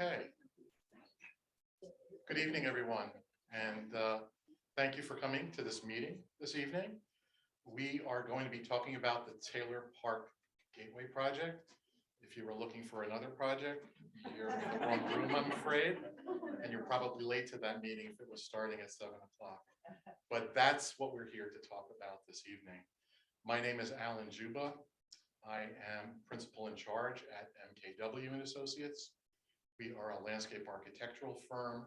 Okay. Good evening, everyone, and thank you for coming to this meeting this evening. We are going to be talking about the Taylor Park Gateway project. If you were looking for another project, you're in the wrong room, I'm afraid, and you're probably late to that meeting if it was starting at 7 o'clock. But that's what we're here to talk about this evening. My name is Alan Juba. I am principal in charge at MKW and Associates. We are a landscape architectural firm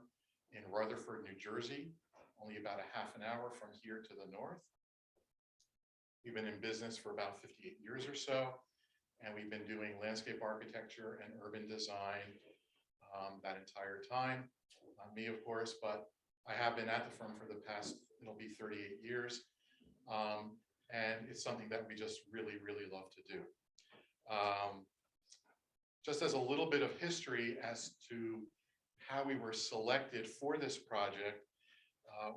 in Rutherford, New Jersey, only about a half an hour from here to the north. We've been in business for about 58 years or so, and we've been doing landscape architecture and urban design that entire time. Not me, of course, but I have been at the firm for the past, it'll be 38 years. And it's something that we just really, really love to do. Just as a little bit of history as to how we were selected for this project,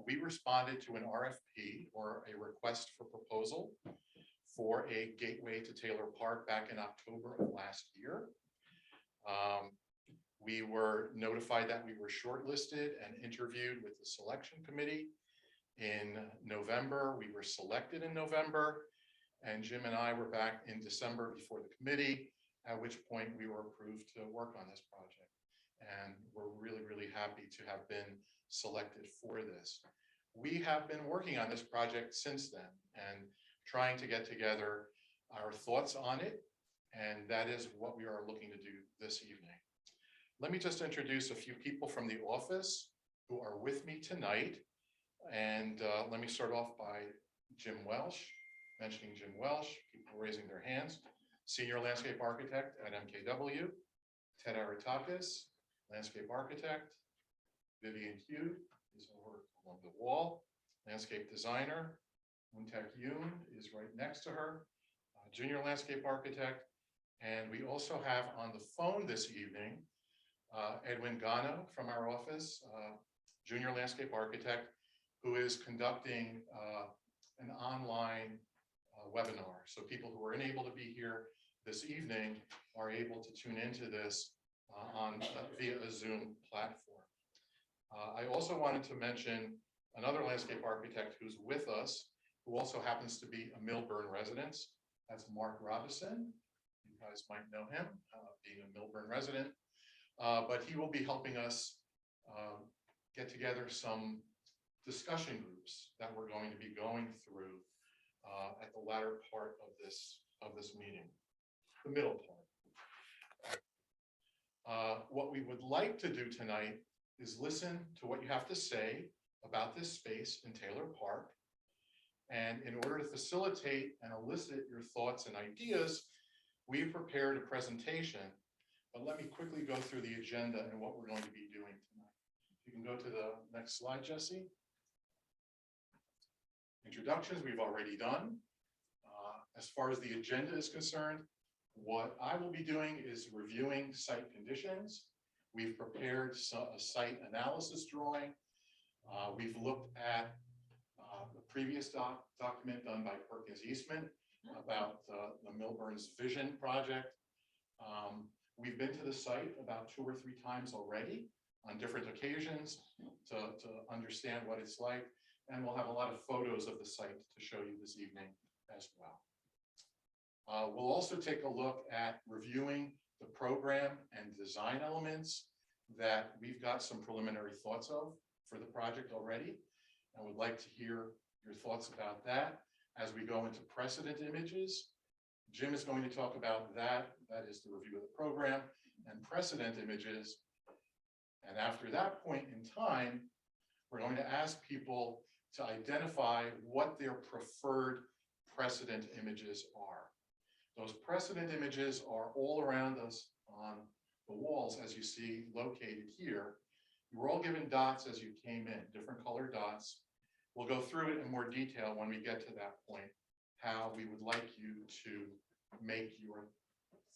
we responded to an RFP, or a request for proposal, for a gateway to Taylor Park back in October of last year. We were notified that we were shortlisted and interviewed with the selection committee in November. We were selected in November, and Jim and I were back in December before the committee, at which point we were approved to work on this project. And we're really, really happy to have been selected for this. We have been working on this project since then and trying to get together our thoughts on it, and that is what we are looking to do this evening. Let me just introduce a few people from the office who are with me tonight. And let me start off by Jim Welsh, mentioning Jim Welsh, people raising their hands, Senior Landscape Architect at MKW, Ted Aratakis, Landscape Architect, Vivian Hugh is over along the wall, Landscape Designer, Untek Yoon is right next to her, Junior Landscape Architect, and we also have on the phone this evening, Edwin Gano from our office, Junior Landscape Architect, who is conducting an online webinar. So people who are unable to be here this evening are able to tune into this via a Zoom platform. I also wanted to mention another landscape architect who's with us, who also happens to be a Milburn resident. That's Mark Robison. You guys might know him, being a Milburn resident. But he will be helping us get together some discussion groups that we're going to be going through at the latter part of this meeting, the middle part. What we would like to do tonight is listen to what you have to say about this space in Taylor Park. And in order to facilitate and elicit your thoughts and ideas, we've prepared a presentation. But let me quickly go through the agenda and what we're going to be doing tonight. You can go to the next slide, Jesse. Introductions we've already done. As far as the agenda is concerned, what I will be doing is reviewing site conditions. We've prepared a site analysis drawing. We've looked at the previous document done by Perkins Eastman about the Milburn's Vision project. We've been to the site about 2 or 3 times already on different occasions to understand what it's like. And we'll have a lot of photos of the site to show you this evening as well. We'll also take a look at reviewing the program and design elements that we've got some preliminary thoughts of for the project already. And would like to hear your thoughts about that as we go into Precedent Images. Jim is going to talk about that. That is the review of the program and Precedent Images. And after that point in time, we're going to ask people to identify what their preferred precedent images are. Those precedent images are all around us on the walls, as you see located here. You were all given dots as you came in, different colored dots. We'll go through it in more detail when we get to that point, how we would like you to make your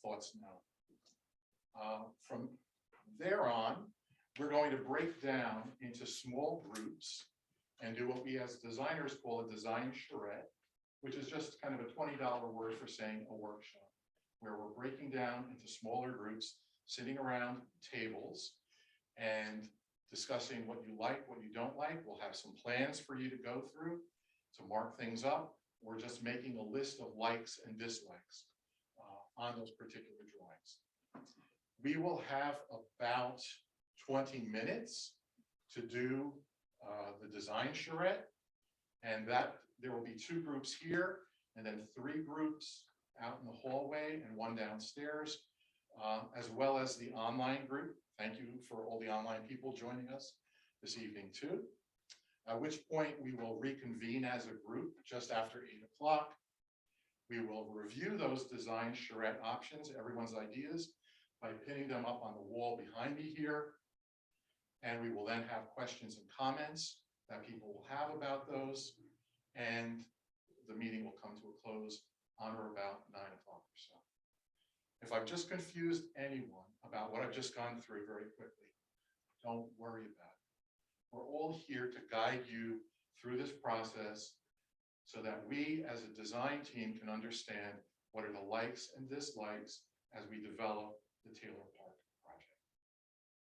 thoughts known. From there on, we're going to break down into small groups and do what we as designers call a design charrette, which is just kind of a $20 word for saying a workshop, where we're breaking down into smaller groups, sitting around tables, and discussing what you like, what you don't like. We'll have some plans for you to go through to mark things up. We're just making a list of likes and dislikes on those particular drawings. We will have about 20 minutes to do the design charrette, and that there will be 2 groups here and then 3 groups out in the hallway and 1 downstairs, as well as the online group. Thank you for all the online people joining us this evening too. At which point we will reconvene as a group just after 8 o'clock. We will review those design charrette options, everyone's ideas, by pinning them up on the wall behind me here. And we will then have questions and comments that people will have about those. And the meeting will come to a close on or about 9 o'clock or so. If I've just confused anyone about what I've just gone through very quickly, don't worry about it. We're all here to guide you through this process so that we as a design team can understand what are the likes and dislikes as we develop the Taylor Park project.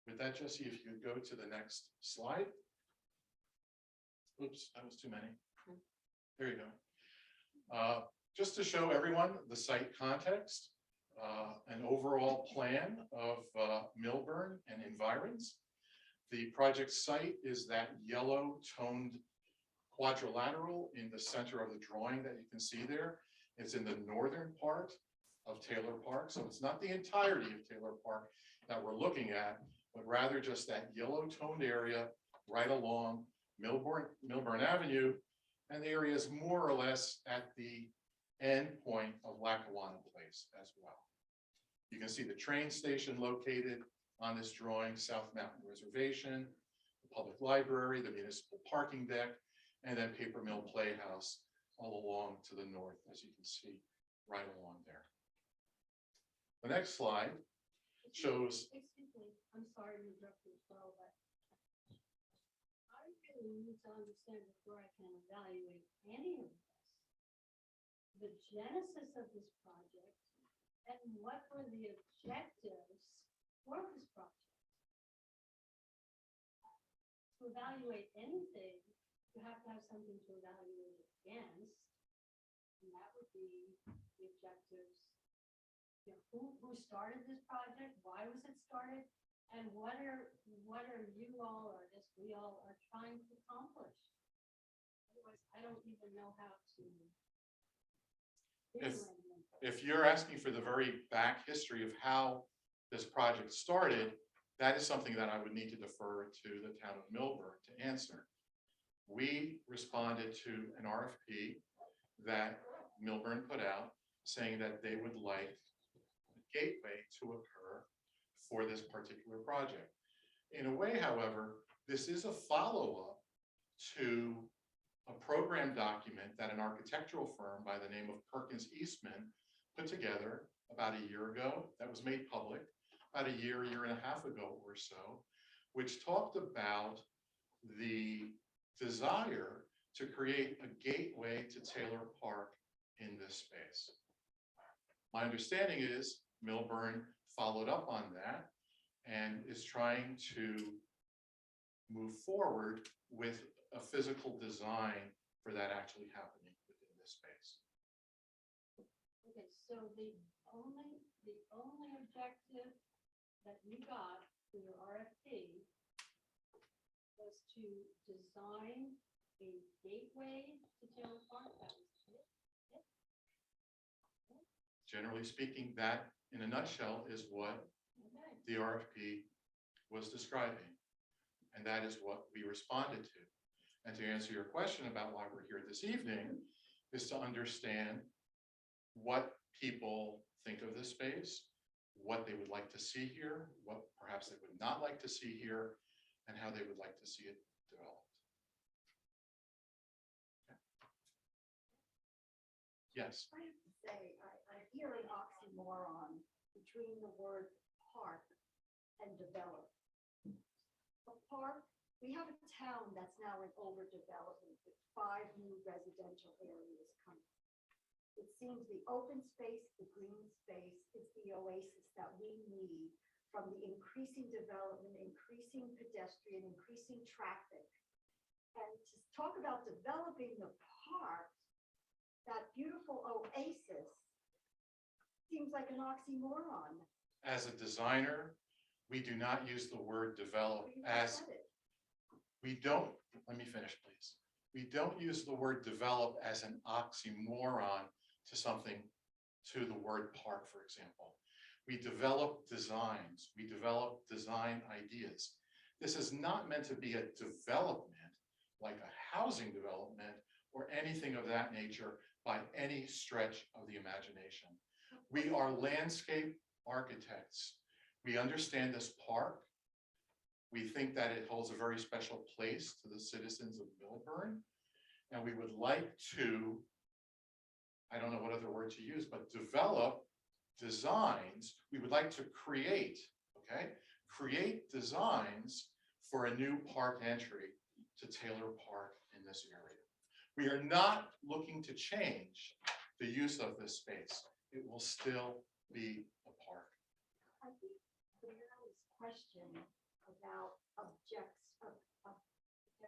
With that, Jesse, if you could go to the next slide. Oops, that was too many. There you go. Just to show everyone the site context, an overall plan of Milburn and Environs. The project site is that yellow toned quadrilateral in the center of the drawing that you can see there. It's in the northern part of Taylor Park. So it's not the entirety of Taylor Park that we're looking at, but rather just that yellow toned area right along Milburn Avenue. And the area is more or less at the end point of Lackawanna Place as well. You can see the train station located on this drawing, South Mountain Reservation, the public library, the municipal parking deck, and then Paper Mill Playhouse all along to the north, as you can see right along there. The next slide shows. Excuse me, I'm sorry to interrupt you as well, but I really need to understand before I can evaluate any of this, the genesis of this project and what were the objectives for this project. To evaluate anything, you have to have something to evaluate it against, and that would be the objectives. You know, who started this project? Why was it started? And what are you all, or I guess we all, are trying to accomplish? Otherwise, I don't even know how to. If you're asking for the very back history of how this project started, that is something that I would need to defer to the town of Milburn to answer. We responded to an RFP that Milburn put out saying that they would like a gateway to occur for this particular project. In a way, however, this is a follow-up to a program document that an architectural firm by the name of Perkins Eastman put together about a year ago, that was made public about a year and a half ago or so, which talked about the desire to create a gateway to Taylor Park in this space. My understanding is Milburn followed up on that and is trying to move forward with a physical design for that actually happening within this space. Okay, so the only objective that you got for your RFP was to design a gateway to Taylor Park. That was it. Generally speaking, that in a nutshell is what the RFP was describing. And that is what we responded to. And to answer your question about why we're here this evening is to understand what people think of this space, what they would like to see here, what perhaps they would not like to see here, and how they would like to see it developed. Okay. Yes. I have to say, I hear an oxymoron between the word park and develop. A park, we have a town that's now in overdevelopment with 5 new residential areas coming. It seems the open space, the green space is the oasis that we need from the increasing development, increasing pedestrian, increasing traffic. And to talk about developing the park, that beautiful oasis, seems like an oxymoron. As a designer, we do not use the word develop You as, said it. we don't, let me finish, please. We don't use the word develop as an oxymoron to something, to the word park, for example. We develop designs, we develop design ideas. This is not meant to be a development, like a housing development or anything of that nature by any stretch of the imagination. We are landscape architects. We understand this park. We think that it holds a very special place to the citizens of Milburn. And we would like to, I don't know what other word to use, but develop designs. We would like to create, okay? Create designs for a new park entry to Taylor Park in this area. We are not looking to change the use of this space. It will still be a park. I think the Mary's question about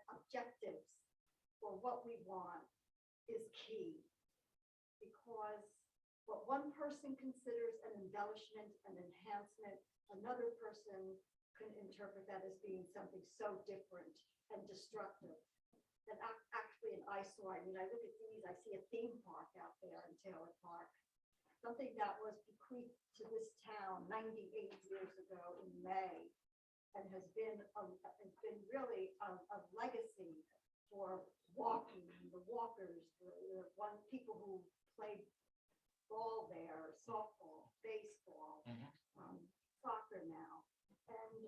objectives for what we want is key. Because what one person considers an embellishment, an enhancement, another person can interpret that as being something so different and destructive. And actually an eyesore, I mean, I look at these, I see a theme park out there in Taylor Park. Something that was bequeathed to this town 98 years ago in May, and has been really a legacy for walking, the walkers, the people who played ball there, softball, baseball, soccer now, and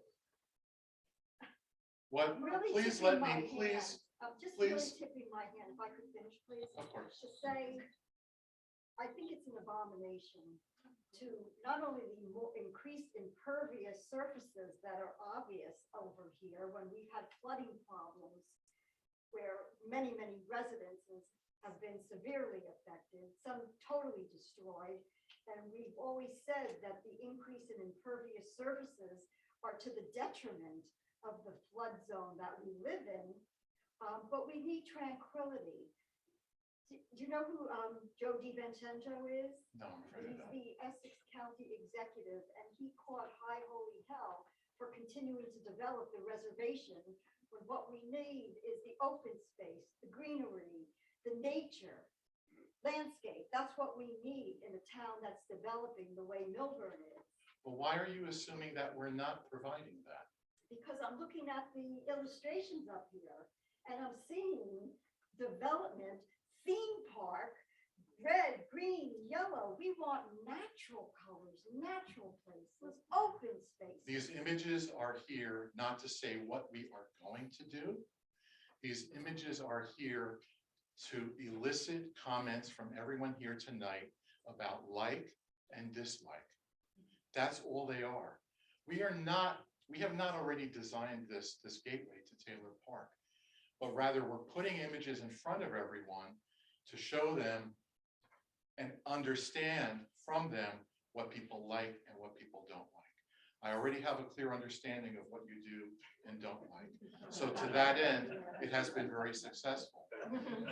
What? really Please tipping let my me, please, hand. I'm just please. really tipping my hand, if I could finish, please. Of course. To say, I think it's an abomination to not only the more increased impervious surfaces that are obvious over here when we've had flooding problems where many, many residences have been severely affected, some totally destroyed. And we've always said that the increase in impervious surfaces are to the detriment of the flood zone that we live in, but we need tranquility. Do you know who Joe DiVincenzo is? No, I'm afraid I He's don't. the Essex County executive, and he caught high holy hell for continuing to develop the reservation when what we need is the open space, the greenery, the nature, landscape. That's what we need in a town that's developing the way Milburn is. But why are you assuming that we're not providing that? Because I'm looking at the illustrations up here, and I'm seeing development, theme park, red, green, yellow. We want natural colors, natural places, open spaces. These images are here not to say what we are going to do. These images are here to elicit comments from everyone here tonight about like and dislike. That's all they are. We have not already designed this gateway to Taylor Park, but rather we're putting images in front of everyone to show them and understand from them what people like and what people don't like. I already have a clear understanding of what you do and don't like. So to that end, it has been very successful.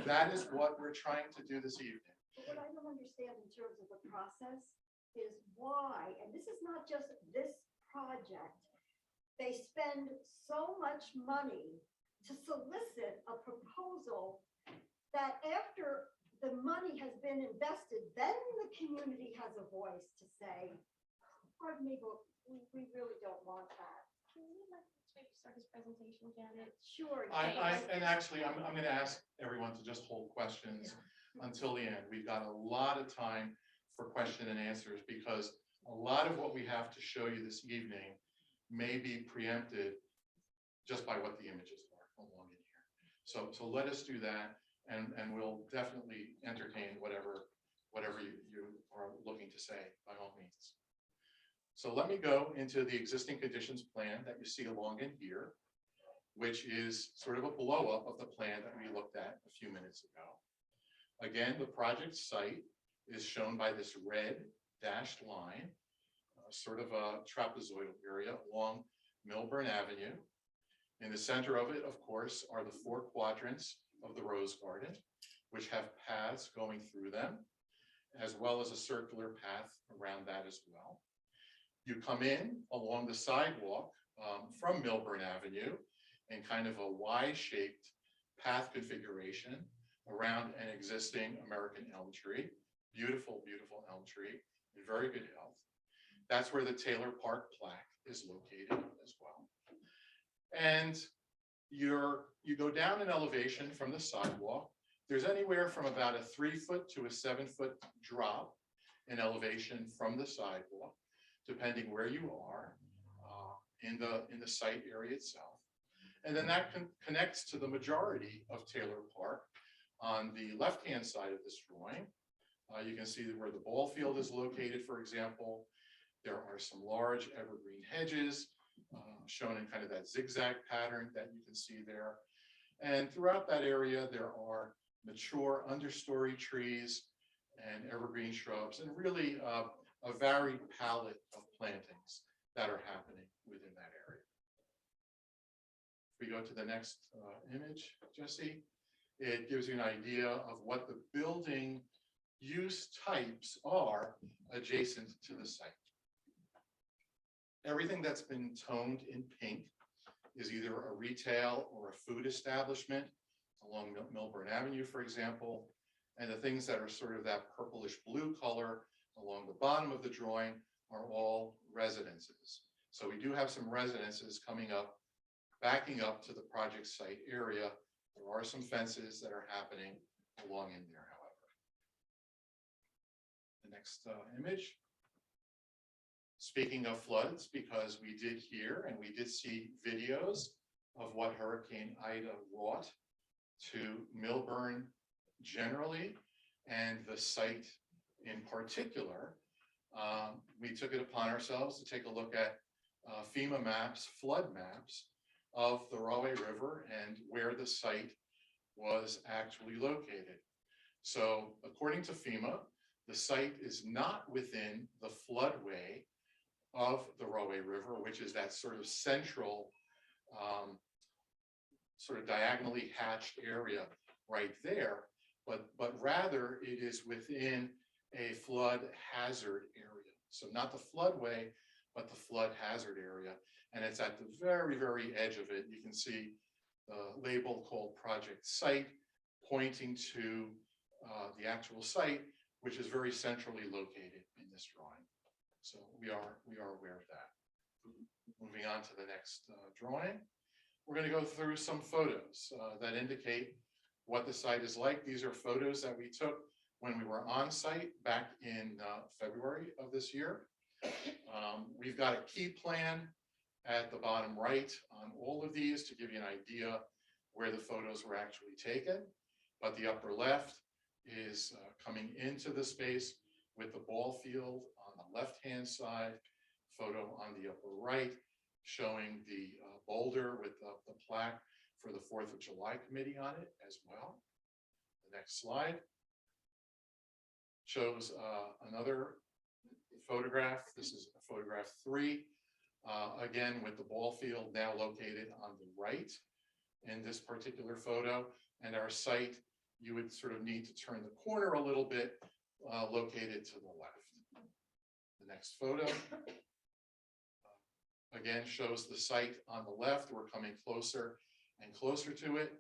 That is what we're trying to do this evening. But what I don't understand in terms of the process is why, and this is not just this project, they spend so much money to solicit a proposal that after the money has been invested, then the community has a voice to say, pardon me, but we really don't want that. Can we let maybe start his presentation, Janet? Sure. And actually, I'm going to ask everyone to just hold questions until the end. We've got a lot of time for question and answers because a lot of what we have to show you this evening may be preempted just by what the images are along in here. So let us do that, and we'll definitely entertain whatever you are looking to say by all means. So let me go into the existing conditions plan that you see along in here, which is sort of a blow up of the plan that we looked at a few minutes ago. Again, the project site is shown by this red dashed line. sort of a trapezoidal area along Milburn Avenue. In the center of it, of course, are the 4 quadrants of the Rose Garden, which have paths going through them, as well as a circular path around that as well. You come in along the sidewalk from Milburn Avenue in kind of a Y-shaped path configuration around an existing American elm tree. Beautiful, beautiful elm tree in very good health. That's where the Taylor Park plaque is located as well. And you go down in elevation from the sidewalk. There's anywhere from about a 3-foot to a 7-foot drop in elevation from the sidewalk, depending where you are in the site area itself. And then that connects to the majority of Taylor Park on the left-hand side of this drawing. You can see where the ball field is located, for example. There are some large evergreen hedges shown in kind of that zigzag pattern that you can see there. And throughout that area, there are mature understory trees and evergreen shrubs, and really a varied palette of plantings that are happening within that area. If we go to the next image, Jesse, it gives you an idea of what the building use types are adjacent to the site. Everything that's been toned in pink is either a retail or a food establishment along Milburn Avenue, for example. And the things that are sort of that purplish blue color along the bottom of the drawing are all residences. So we do have some residences coming up, backing up to the project site area. There are some fences that are happening along in there, however. The next image. Speaking of floods, because we did hear and we did see videos of what Hurricane Ida wrought to Milburn generally, and the site in particular, we took it upon ourselves to take a look at FEMA maps, flood maps of the Rahway River and where the site was actually located. So according to FEMA, the site is not within the floodway of the Rahway River, which is that sort of central, sort of diagonally hatched area right there, but rather it is within a flood hazard area. So not the floodway, but the flood hazard area. And it's at the very, very edge of it. You can see the label called Project Site pointing to the actual site, which is very centrally located in this drawing. So we are aware of that. Moving on to the next drawing. We're going to go through some photos that indicate what the site is like. These are photos that we took when we were on site back in February of this year. We've got a key plan at the bottom right on all of these to give you an idea where the photos were actually taken. But the upper left is coming into the space with the ball field on the left-hand side, photo on the upper right showing the boulder with the plaque for the 4th of July committee on it as well. The next slide shows another photograph. This is photograph 3, again with the ball field now located on the right in this particular photo, and our site, you would sort of need to turn the corner a little bit, located to the left. The next photo again shows the site on the left. We're coming closer and closer to it.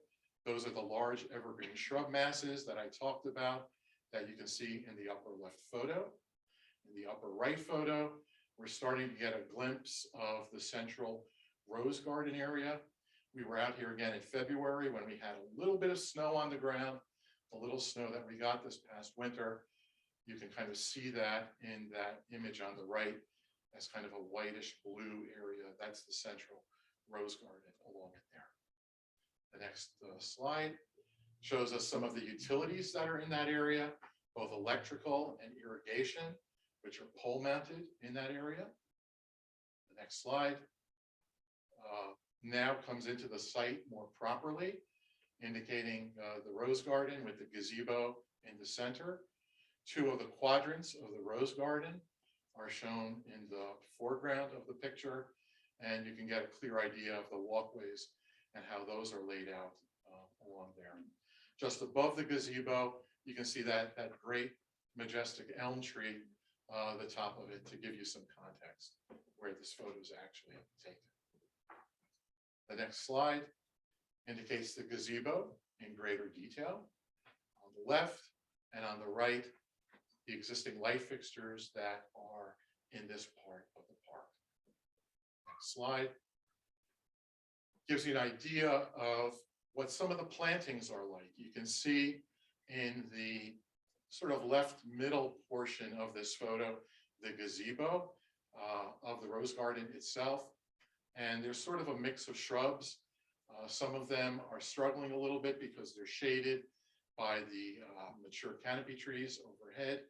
Those are the large evergreen shrub masses that I talked about that you can see in the upper left photo. In the upper right photo, we're starting to get a glimpse of the central rose garden area. We were out here again in February when we had a little bit of snow on the ground, the little snow that we got this past winter. You can kind of see that in that image on the right as kind of a whitish blue area. That's the central rose garden along it there. The next slide shows us some of the utilities that are in that area, both electrical and irrigation, which are pole mounted in that area. The next slide now comes into the site more properly, indicating the rose garden with the gazebo in the center. 2 of the quadrants of the rose garden are shown in the foreground of the picture, and you can get a clear idea of the walkways and how those are laid out along there. Just above the gazebo, you can see that great majestic elm tree, the top of it, to give you some context where this photo is actually taken. The next slide indicates the gazebo in greater detail. On the left and on the right, the existing light fixtures that are in this part of the park. Next slide gives you an idea of what some of the plantings are like. You can see in the sort of left middle portion of this photo, the gazebo of the rose garden itself. And there's sort of a mix of shrubs. Some of them are struggling a little bit because they're shaded by the mature canopy trees overhead.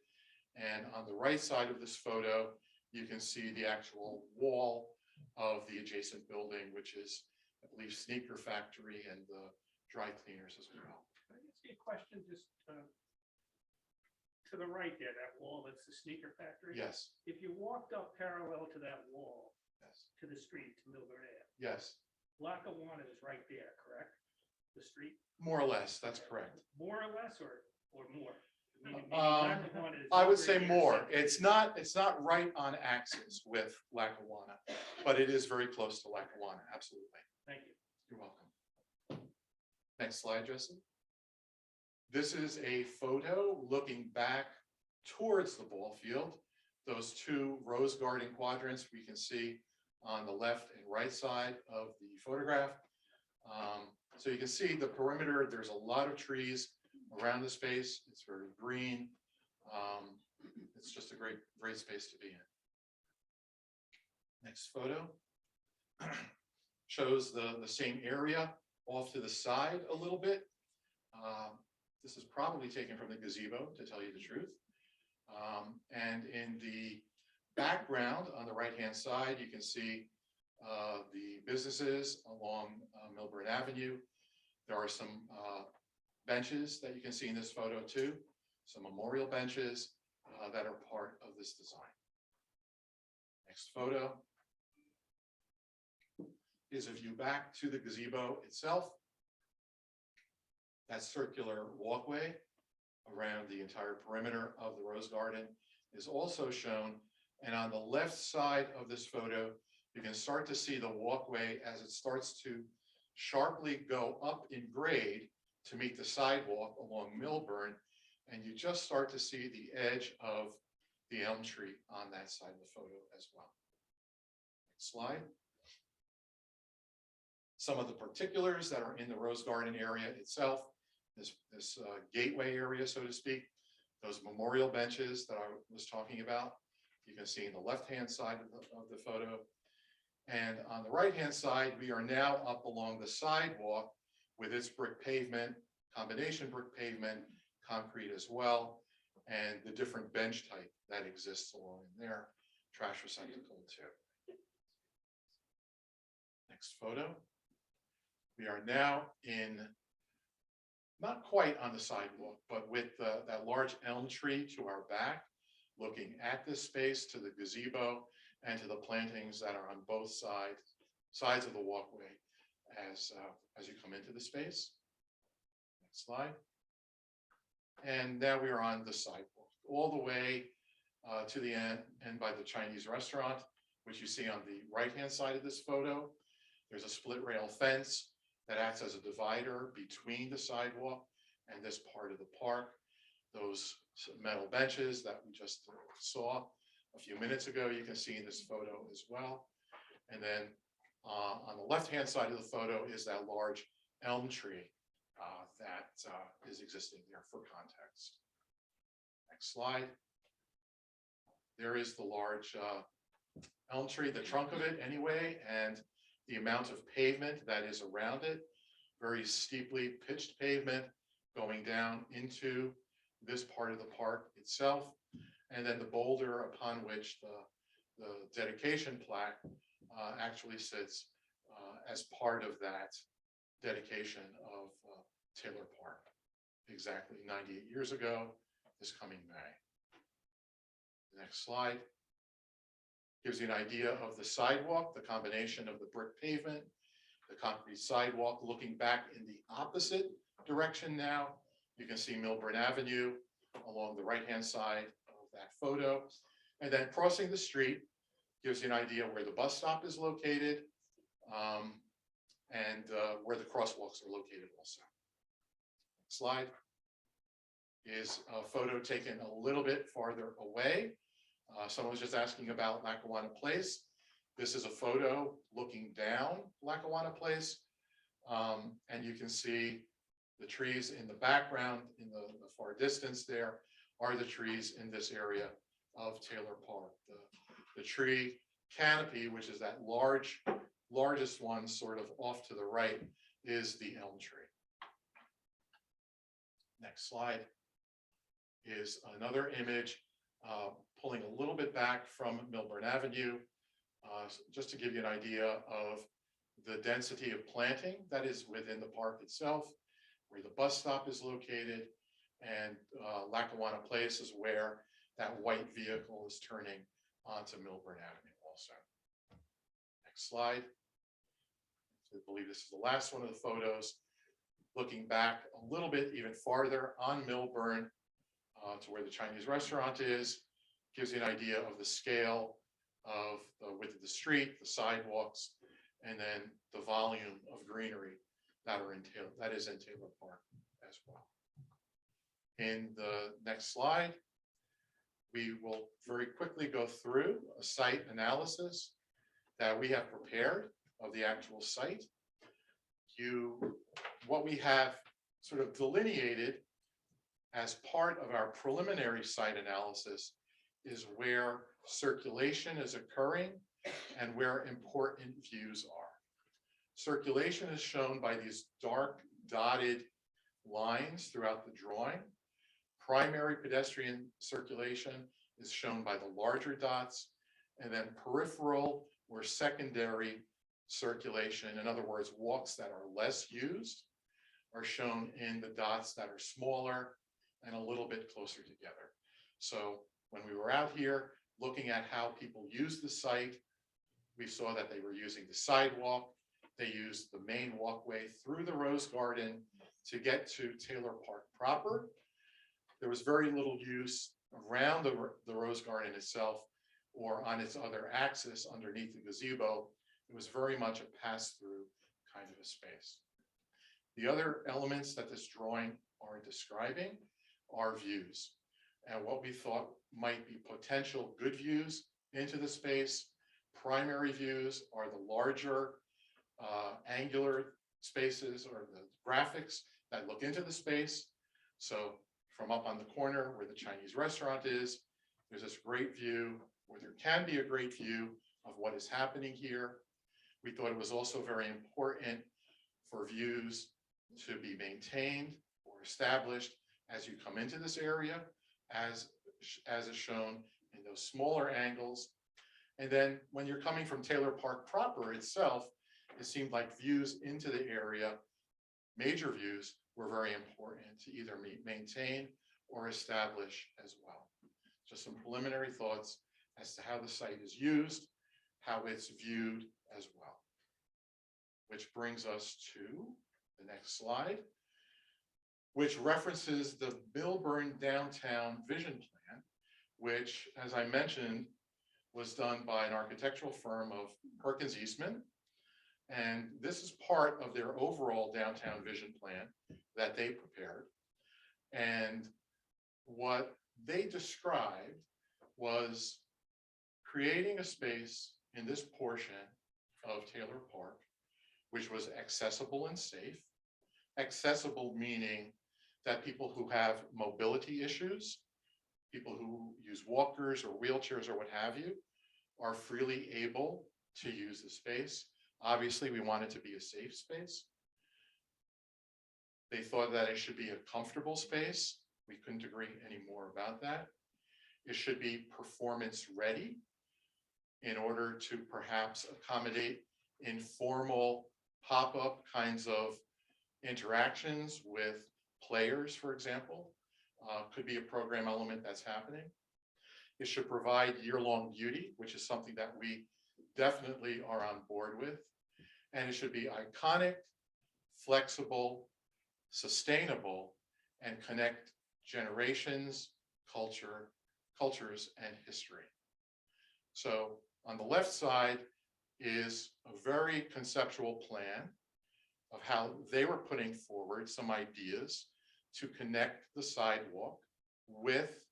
And on the right side of this photo, you can see the actual wall of the adjacent building, which is, I believe, Sneaker Factory and the dry cleaners as well. Can I ask you a question just to the right there, that wall, that's the Sneaker Factory? Yes, If you walked up parallel to that wall, yes, to the street, to Milburn Ave, yes, Lackawanna is right there, correct? The street, more or less, that's correct. more or less, or more? Meaning Um, Lackawanna is I would right say here, more. center. It's not right on axis with Lackawanna, but it is very close to Lackawanna, absolutely. Thank you. You're welcome. Next slide, Jesse. This is a photo looking back towards the ball field. Those two rose garden quadrants we can see on the left and right side of the photograph. So you can see the perimeter, there's a lot of trees around the space. It's very green. It's just a great space to be in. Next photo shows the same area off to the side a little bit. This is probably taken from the gazebo, to tell you the truth. And in the background on the right-hand side, you can see the businesses along Milburn Avenue. There are some benches that you can see in this photo too, some memorial benches that are part of this design. Next photo is a view back to the gazebo itself. That circular walkway around the entire perimeter of the rose garden is also shown. And on the left side of this photo, you can start to see the walkway as it starts to sharply go up in grade to meet the sidewalk along Milburn. And you just start to see the edge of the elm tree on that side of the photo as well. Next slide. Some of the particulars that are in the rose garden area itself, this gateway area, so to speak, those memorial benches that I was talking about, you can see in the left-hand side of the photo. And on the right-hand side, we are now up along the sidewalk with its brick pavement, combination brick pavement, concrete as well, and the different bench type that exists along in there, trash receptacle too. Next photo. We are now in, not quite on the sidewalk, but with that large elm tree to our back, looking at this space, to the gazebo, and to the plantings that are on both sides of the walkway as you come into the space. Next slide. And now we are on the sidewalk, all the way to the end by the Chinese restaurant, which you see on the right-hand side of this photo. There's a split rail fence that acts as a divider between the sidewalk and this part of the park. Those metal benches that we just saw a few minutes ago, you can see in this photo as well. And then on the left-hand side of the photo is that large elm tree that is existing there for context. Next slide. There is the large elm tree, the trunk of it anyway, and the amount of pavement that is around it, very steeply pitched pavement going down into this part of the park itself. And then the boulder upon which the dedication plaque actually sits as part of that dedication of Taylor Park, exactly 98 years ago, this coming May. Next slide. Gives you an idea of the sidewalk, the combination of the brick pavement, the concrete sidewalk looking back in the opposite direction now. You can see Milburn Avenue along the right-hand side of that photo. And then crossing the street gives you an idea where the bus stop is located, and where the crosswalks are located also. Next slide is a photo taken a little bit farther away. Someone was just asking about Lackawanna Place. This is a photo looking down Lackawanna Place. And you can see the trees in the background, in the far distance there, are the trees in this area of Taylor Park. The tree canopy, which is that largest one sort of off to the right, is the elm tree. Next slide is another image pulling a little bit back from Milburn Avenue, just to give you an idea of the density of planting that is within the park itself, where the bus stop is located, and Lackawanna Place is where that white vehicle is turning onto Milburn Avenue also. Next slide. I believe this is the last one of the photos. Looking back a little bit even farther on Milburn to where the Chinese restaurant is, gives you an idea of the scale of the width of the street, the sidewalks, and then the volume of greenery that is in Taylor Park as well. In the next slide, we will very quickly go through a site analysis that we have prepared of the actual site. What we have sort of delineated as part of our preliminary site analysis is where circulation is occurring and where important views are. Circulation is shown by these dark dotted lines throughout the drawing. Primary pedestrian circulation is shown by the larger dots, and then peripheral or secondary circulation, in other words, walks that are less used, are shown in the dots that are smaller and a little bit closer together. So when we were out here looking at how people use the site, we saw that they were using the sidewalk. They used the main walkway through the Rose Garden to get to Taylor Park proper. There was very little use around the Rose Garden itself or on its other axis underneath the gazebo. It was very much a pass-through kind of a space. The other elements that this drawing are describing are views. And what we thought might be potential good views into the space. Primary views are the larger angular spaces or the graphics that look into the space. So from up on the corner where the Chinese restaurant is, there's this great view, or there can be a great view of what is happening here. We thought it was also very important for views to be maintained or established as you come into this area, as is shown in those smaller angles. And then when you're coming from Taylor Park proper itself, it seemed like views into the area, major views, were very important to either maintain or establish as well. Just some preliminary thoughts as to how the site is used, how it's viewed as well. Which brings us to the next slide, which references the Milburn Downtown Vision Plan, which, as I mentioned, was done by an architectural firm of Perkins Eastman. And this is part of their overall downtown vision plan that they prepared. And what they described was creating a space in this portion of Taylor Park, which was accessible and safe. Accessible meaning that people who have mobility issues, people who use walkers or wheelchairs or what have you, are freely able to use the space. Obviously, we want it to be a safe space. They thought that it should be a comfortable space. We couldn't agree any more about that. It should be performance ready in order to perhaps accommodate informal pop-up kinds of interactions with players, for example. Could be a program element that's happening. It should provide year-long beauty, which is something that we definitely are on board with. And it should be iconic, flexible, sustainable, and connect generations, cultures, and history. So on the left side is a very conceptual plan of how they were putting forward some ideas to connect the sidewalk with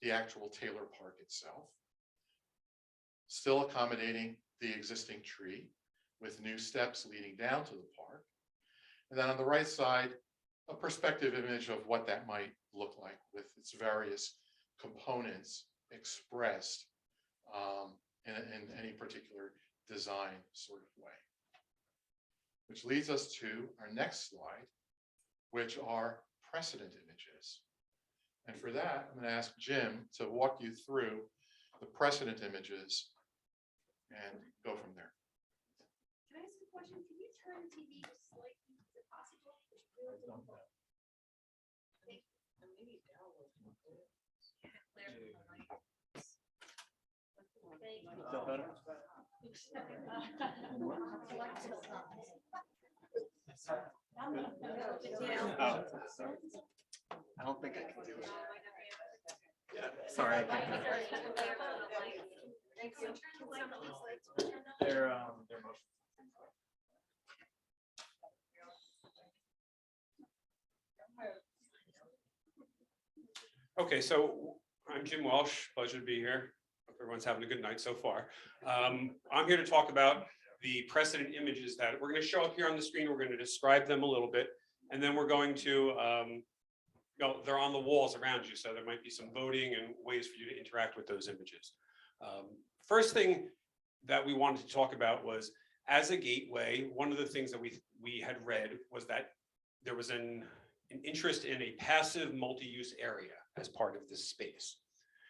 the actual Taylor Park itself, still accommodating the existing tree with new steps leading down to the park. And then on the right side, a perspective image of what that might look like with its various components expressed in any particular design sort of way. Which leads us to our next slide, which are precedent images. And for that, I'm going to ask Jim to walk you through the precedent images and go from there. Can I ask a question? Can you turn the TV just slightly? Is it possible? Is that better? I don't think I can do it. Yeah, sorry, I can't do it. They're motion. Okay, so I'm Jim Welsh. Pleasure to be here. Hope everyone's having a good night so far. I'm here to talk about the precedent images that we're going to show up here on the screen. We're going to describe them a little bit, and then we're going to, they're on the walls around you, so there might be some voting and ways for you to interact with those images. First thing that we wanted to talk about was, as a gateway, one of the things that we had read was that there was an interest in a passive multi-use area as part of this space.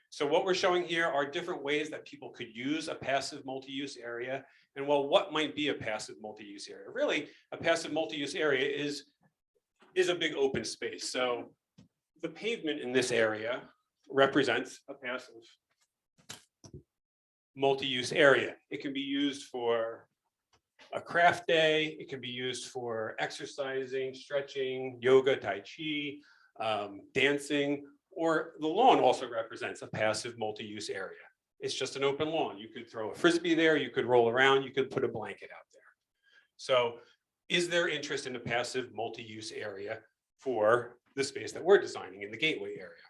So what we're showing here are different ways that people could use a passive multi-use area. And well, what might be a passive multi-use area? Really, a passive multi-use area is a big open space. So the pavement in this area represents a passive multi-use area. It can be used for a craft day. It can be used for exercising, stretching, yoga, tai chi, dancing, or the lawn also represents a passive multi-use area. It's just an open lawn. You could throw a Frisbee there, you could roll around, you could put a blanket out there. So is there interest in a passive multi-use area for the space that we're designing in the gateway area?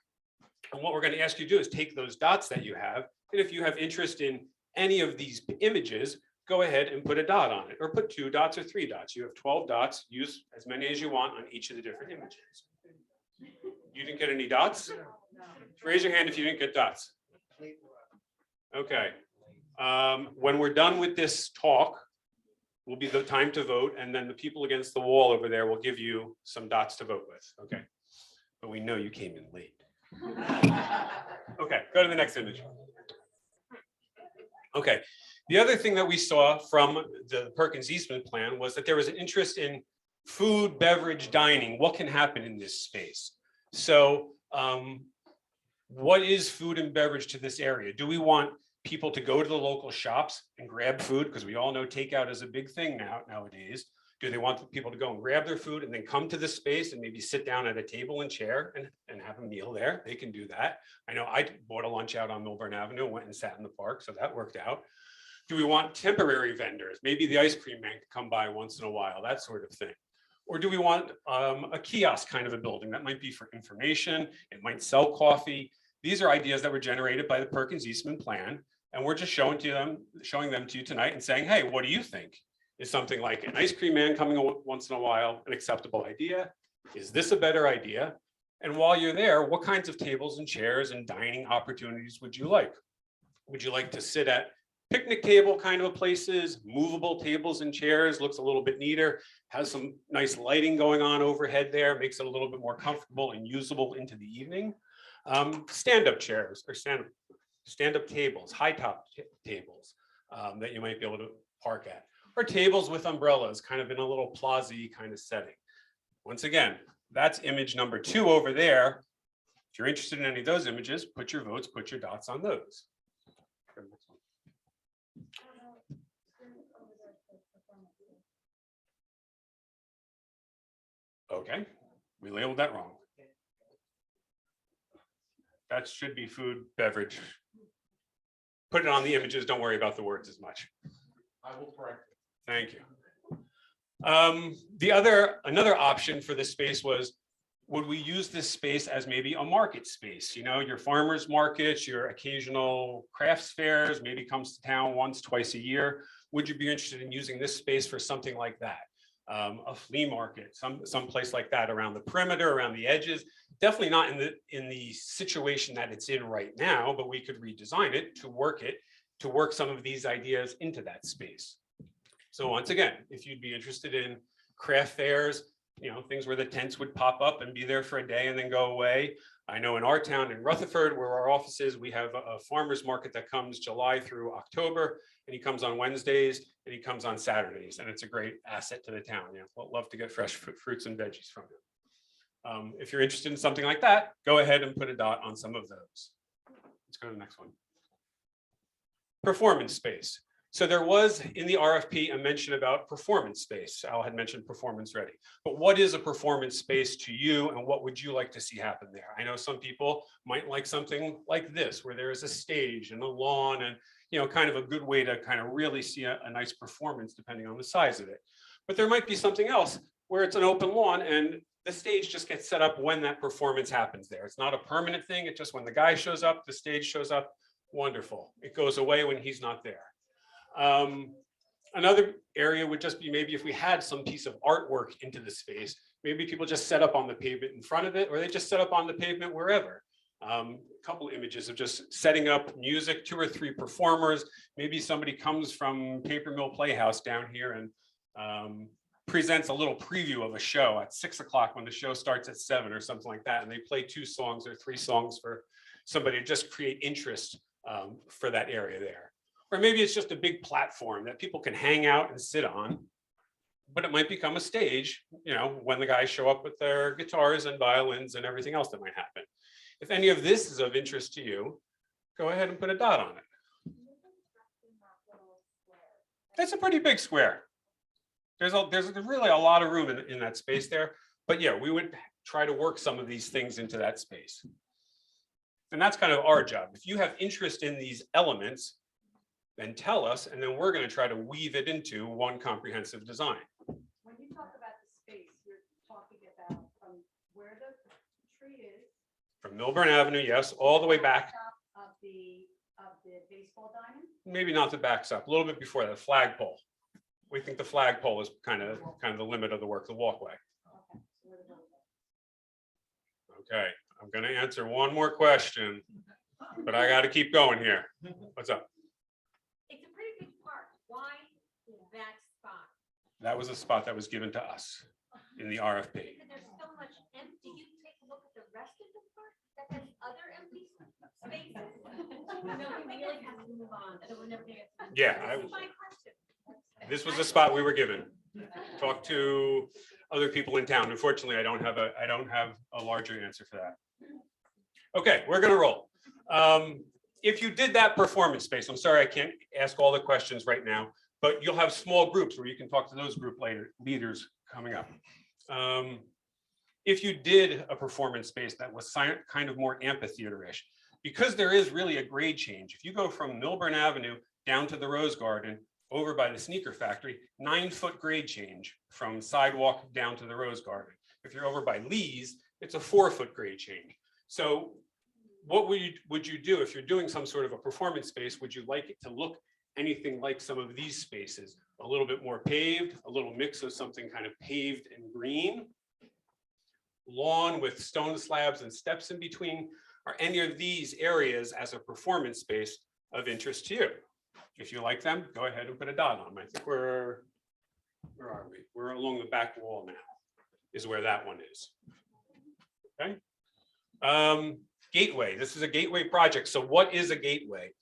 And what we're going to ask you to do is take those dots that you have, and if you have interest in any of these images, go ahead and put a dot on it, or put 2 dots or 3 dots. You have 12 dots, use as many as you want on each of the different images. You didn't get any dots? Raise your hand if you didn't get dots. Okay. When we're done with this talk, will be the time to vote, and then the people against the wall over there will give you some dots to vote with. Okay. But we know you came in late. Okay, go to the next image. Okay. The other thing that we saw from the Perkins-Eastman plan was that there was an interest in food, beverage, dining. What can happen in this space? So what is food and beverage to this area? Do we want people to go to the local shops and grab food? Because we all know takeout is a big thing nowadays. Do they want people to go and grab their food and then come to this space and maybe sit down at a table and chair and have a meal there? They can do that. I know I bought a lunch out on Milburn Avenue, went and sat in the park, so that worked out. Do we want temporary vendors? Maybe the ice cream man could come by once in a while, that sort of thing. Or do we want a kiosk kind of a building that might be for information? It might sell coffee. These are ideas that were generated by the Perkins-Eastman plan. And we're just showing them to you tonight and saying, hey, what do you think? Is something like an ice cream man coming once in a while an acceptable idea? Is this a better idea? And while you're there, what kinds of tables and chairs and dining opportunities would you like? Would you like to sit at picnic table kind of places, movable tables and chairs, looks a little bit neater, has some nice lighting going on overhead there, makes it a little bit more comfortable and usable into the evening. Stand-up chairs or stand-up tables, high top tables that you might be able to park at, or tables with umbrellas kind of in a little plaza kind of setting. Once again, that's image number 2 over there. If you're interested in any of those images, put your votes, put your dots on those. Okay, we labeled that wrong. That should be food, beverage. Put it on the images, don't worry about the words as much. I will correct it. Thank you. Another option for this space was, would we use this space as maybe a market space? You know, your farmers markets, your occasional crafts fairs, maybe comes to town once, twice a year. Would you be interested in using this space for something like that? A flea market, some place like that around the perimeter, around the edges. Definitely not in the situation that it's in right now, but we could redesign it to work some of these ideas into that space. So once again, if you'd be interested in craft fairs, you know, things where the tents would pop up and be there for a day and then go away. I know in our town in Rutherford, where our office is, we have a farmer's market that comes July through October, and he comes on Wednesdays and he comes on Saturdays, and it's a great asset to the town. You know, love to get fresh fruits and veggies from him. If you're interested in something like that, go ahead and put a dot on some of those. Let's go to the next one. Performance space. So there was in the RFP a mention about performance space. Al had mentioned performance ready, but what is a performance space to you, and what would you like to see happen there? I know some people might like something like this, where there is a stage and a lawn and, you know, kind of a good way to kind of really see a nice performance depending on the size of it. But there might be something else where it's an open lawn and the stage just gets set up when that performance happens there. It's not a permanent thing. It's just when the guy shows up, the stage shows up. Wonderful. It goes away when he's not there. Another area would just be maybe if we had some piece of artwork into the space, maybe people just set up on the pavement in front of it, or they just set up on the pavement wherever. A couple images of just setting up music, 2 or 3 performers. Maybe somebody comes from Paper Mill Playhouse down here and presents a little preview of a show at 6 o'clock when the show starts at 7 or something like that. And they play 2 songs or 3 songs for somebody to just create interest for that area there. Or maybe it's just a big platform that people can hang out and sit on, but it might become a stage, you know, when the guys show up with their guitars and violins and everything else that might happen. If any of this is of interest to you, go ahead and put a dot on it. That's a pretty big square. There's really a lot of room in that space there, but yeah, we would try to work some of these things into that space. And that's kind of our job. If you have interest in these elements, then tell us, and then we're going to try to weave it into one comprehensive design. When you talk about the space, you're talking about from where the tree is. From Milburn Avenue, yes, all the way back. Of the baseball diamond? Maybe not the backstop, a little bit before the flagpole. We think the flagpole is kind of the limit of the work, the walkway. Okay. So where the building is. Okay, I'm going to answer one more question, but I got to keep going here. What's up? It's a pretty big park. Why that spot? That was a spot that was given to us in the RFP. Because there's so much empty. Did you take a look at the rest of the park that has other empty spaces? No, we really have to move on. So we're never gonna get to- Yeah, This is my question. This was the spot we were given. Talk to other people in town. Unfortunately, I don't have a larger answer for that. Okay, we're gonna roll. If you did that performance space, I'm sorry, I can't ask all the questions right now, but you'll have small groups where you can talk to those group leaders coming up. If you did a performance space that was kind of more amphitheater-ish, because there is really a grade change. If you go from Milburn Avenue down to the Rose Garden, over by the sneaker factory, 9-foot grade change from sidewalk down to the Rose Garden. If you're over by Lee's, it's a 4-foot grade change. So what would you do if you're doing some sort of a performance space? Would you like it to look anything like some of these spaces? A little bit more paved, a little mix of something kind of paved and green, lawn with stone slabs and steps in between? Are any of these areas as a performance space of interest to you? If you like them, go ahead and put a dot on them. I think where are we? We're along the back wall now, is where that one is. Okay. Gateway. This is a gateway project. So what is a gateway?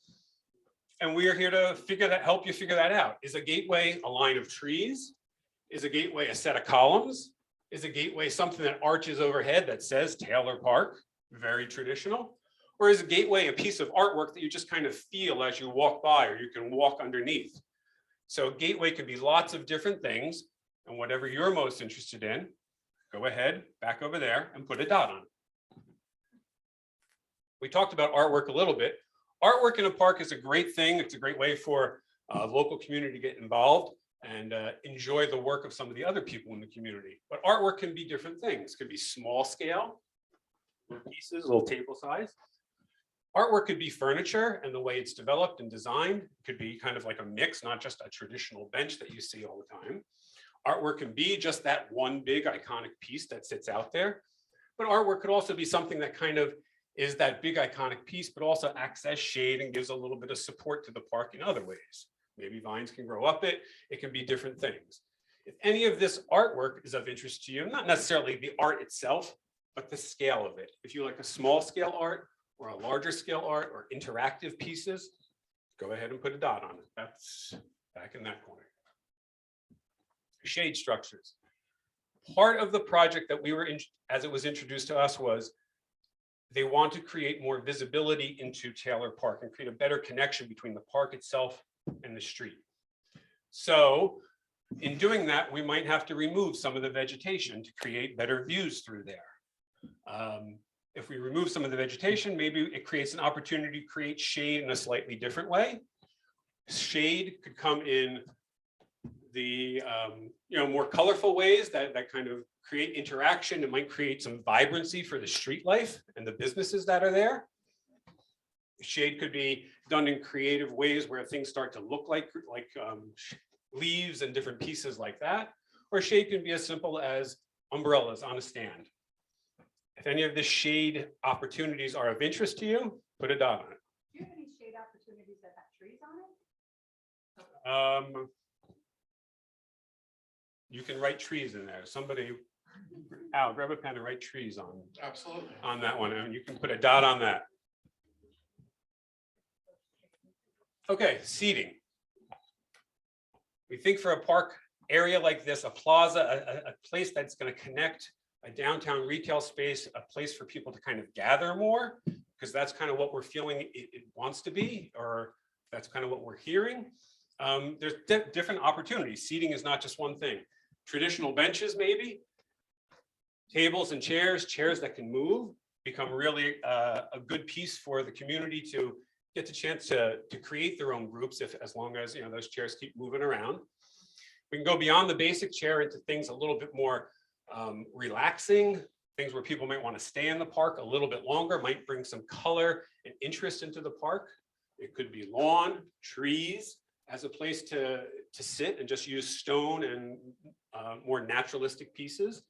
And we are here to help you figure that out. Is a gateway a line of trees? Is a gateway a set of columns? Is a gateway something that arches overhead that says Taylor Park? very traditional? Or is a gateway a piece of artwork that you just kind of feel as you walk by, or you can walk underneath? So a gateway could be lots of different things, and whatever you're most interested in, go ahead, back over there and put a dot on it. We talked about artwork a little bit. Artwork in a park is a great thing. It's a great way for local community to get involved and enjoy the work of some of the other people in the community. But artwork can be different things. It could be small scale, little pieces, little table size. Artwork could be furniture and the way it's developed and designed. It could be kind of like a mix, not just a traditional bench that you see all the time. Artwork can be just that one big iconic piece that sits out there. But artwork could also be something that kind of is that big iconic piece, but also acts as shade and gives a little bit of support to the park in other ways. Maybe vines can grow up it. It can be different things. If any of this artwork is of interest to you, not necessarily the art itself, but the scale of it. If you like a small scale art or a larger scale art or interactive pieces, go ahead and put a dot on it. That's back in that corner. Shade structures. Part of the project that we were in, as it was introduced to us, was they want to create more visibility into Taylor Park and create a better connection between the park itself and the street. So in doing that, we might have to remove some of the vegetation to create better views through there. If we remove some of the vegetation, maybe it creates an opportunity to create shade in a slightly different way. Shade could come in the more colorful ways that kind of create interaction. It might create some vibrancy for the street life and the businesses that are there. Shade could be done in creative ways where things start to look like leaves and different pieces like that. Or shade can be as simple as umbrellas on a stand. If any of the shade opportunities are of interest to you, put a dot on it. Do you have any shade opportunities that have trees on it? You can write trees in there. Somebody, Al, grab a pen and write trees on Absolutely. that one, and you can put a dot on that. Okay, seating. We think for a park area like this, a plaza, a place that's going to connect a downtown retail space, a place for people to kind of gather more, because that's kind of what we're feeling it wants to be, or that's kind of what we're hearing. There's different opportunities. Seating is not just one thing. Traditional benches, maybe. Tables and chairs that can move, become really a good piece for the community to get the chance to create their own groups, as long as those chairs keep moving around. We can go beyond the basic chair into things a little bit more relaxing, things where people might want to stay in the park a little bit longer, might bring some color and interest into the park. It could be lawn, trees, as a place to sit and just use stone and more naturalistic pieces.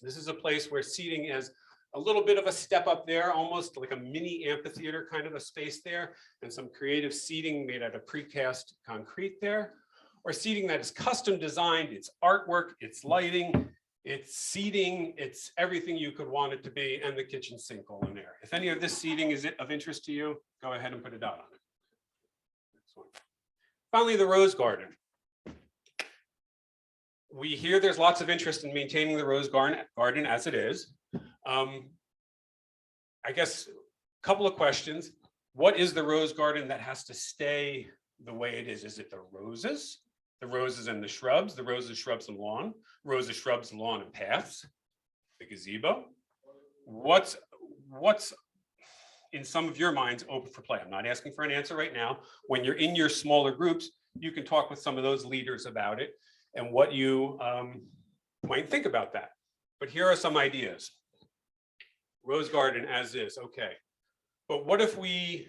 This is a place where seating is a little bit of a step up there, almost like a mini amphitheater kind of a space there, and some creative seating made out of precast concrete there, or seating that is custom designed. It's artwork, it's lighting, it's seating, it's everything you could want it to be, and the kitchen sink all in there. If any of this seating is of interest to you, go ahead and put a dot on it. Next one. Finally, the rose garden. We hear there's lots of interest in maintaining the rose garden as it is. I guess a couple of questions. What is the rose garden that has to stay the way it is? Is it the roses and the shrubs, the roses, shrubs, and lawn, roses, shrubs, lawn, and paths, the gazebo? What's in some of your minds open for play? I'm not asking for an answer right now. When you're in your smaller groups, you can talk with some of those leaders about it and what you might think about that. But here are some ideas. Rose garden as is, okay. But what if we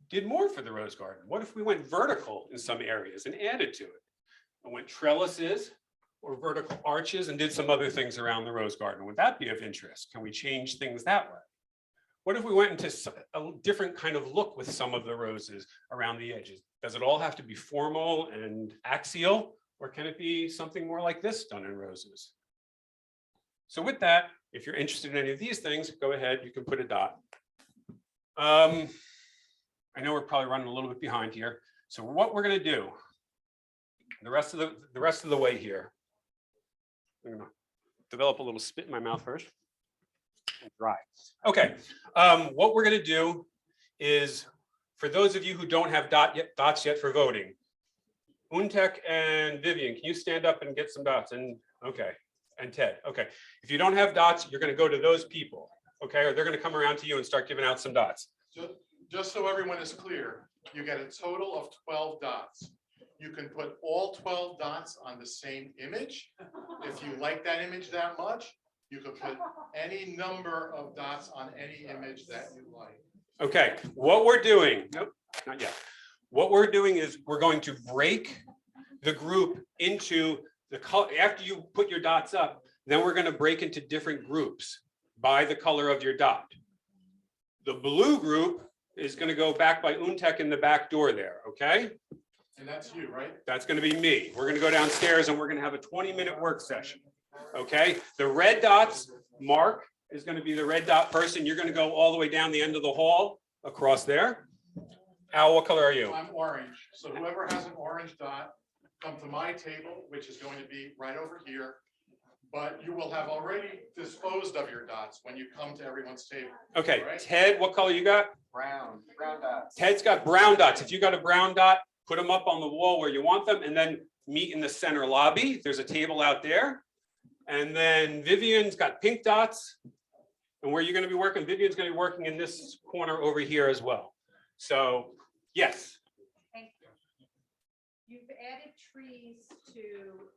did more for the rose garden? What if we went vertical in some areas and added to it? And went trellises or vertical arches and did some other things around the rose garden? Would that be of interest? Can we change things that way? What if we went into a different kind of look with some of the roses around the edges? Does it all have to be formal and axial, or can it be something more like this done in roses? So with that, if you're interested in any of these things, go ahead, you can put a dot. I know we're probably running a little bit behind here. So what we're going to do, the rest of the way here, I'm going to develop a little spit in my mouth first. Dry. Okay, what we're gonna do is, for those of you who don't have dots yet for voting, Untek and Vivian, can you stand up and get some dots? And, okay, and Ted, okay. If you don't have dots, you're gonna go to those people, okay? Or they're gonna come around to you and start giving out some dots. Just so everyone is clear, you get a total of 12 dots. You can put all 12 dots on the same image. If you like that image that much, you could put any number of dots on any image that you like. Okay, what we're doing, nope, not yet. What we're doing is we're going to break the group into the color. After you put your dots up, then we're going to break into different groups by the color of your dot. The blue group is going to go back by Untek in the back door there, okay? And that's you, right? That's going to be me. We're going to go downstairs and we're going to have a 20-minute work session, okay? The red dots, Mark is going to be the red dot person. You're going to go all the way down the end of the hall across there. Al, what color are you? I'm orange. So whoever has an orange dot, come to my table, which is going to be right over here. But you will have already disposed of your dots when you come to everyone's table. Okay, all right? Ted, what color you got? Brown dots. Ted's got brown dots. If you got a brown dot, put them up on the wall where you want them and then meet in the center lobby. There's a table out there. And then Vivian's got pink dots. And where you're going to be working, Vivian's going to be working in this corner over here as well. So, yes. Thank you. You've added trees to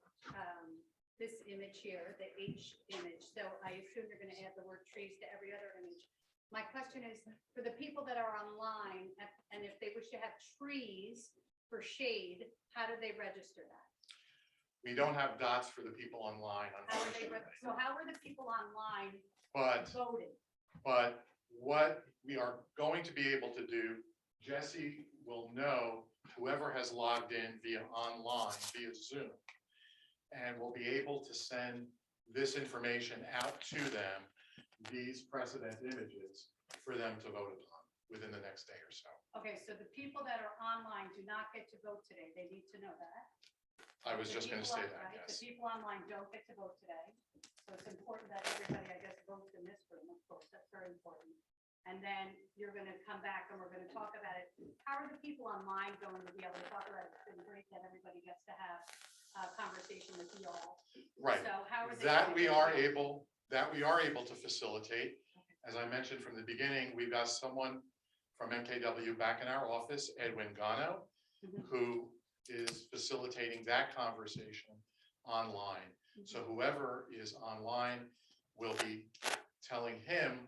this image here, the H image. So I assume you're going to add the word trees to every other image. My question is, for the people that are online, and if they wish to have trees for shade, how do they register that? We don't have dots for the people online, unfortunately. So how are the people online But voting? But what we are going to be able to do, Jesse will know whoever has logged in via online, via Zoom, and will be able to send this information out to them, these precedent images, for them to vote upon within the next day or so. Okay, so the people that are online do not get to vote today. They need to know that. I was just going to say that, Right, yes. the people online don't get to vote today. So it's important that everybody, I guess, votes in this room, of course, that's very important. And then you're gonna come back and we're gonna talk about it. How are the people online going to be able to talk about it? It's been great that everybody gets to have a conversation with you all. Right. So how are they? That gonna we do are that? able to facilitate. As I mentioned from the beginning, we've got someone from MKW back in our office, Edwin Gano, Mhm. who is facilitating that conversation online. So whoever is online will be telling him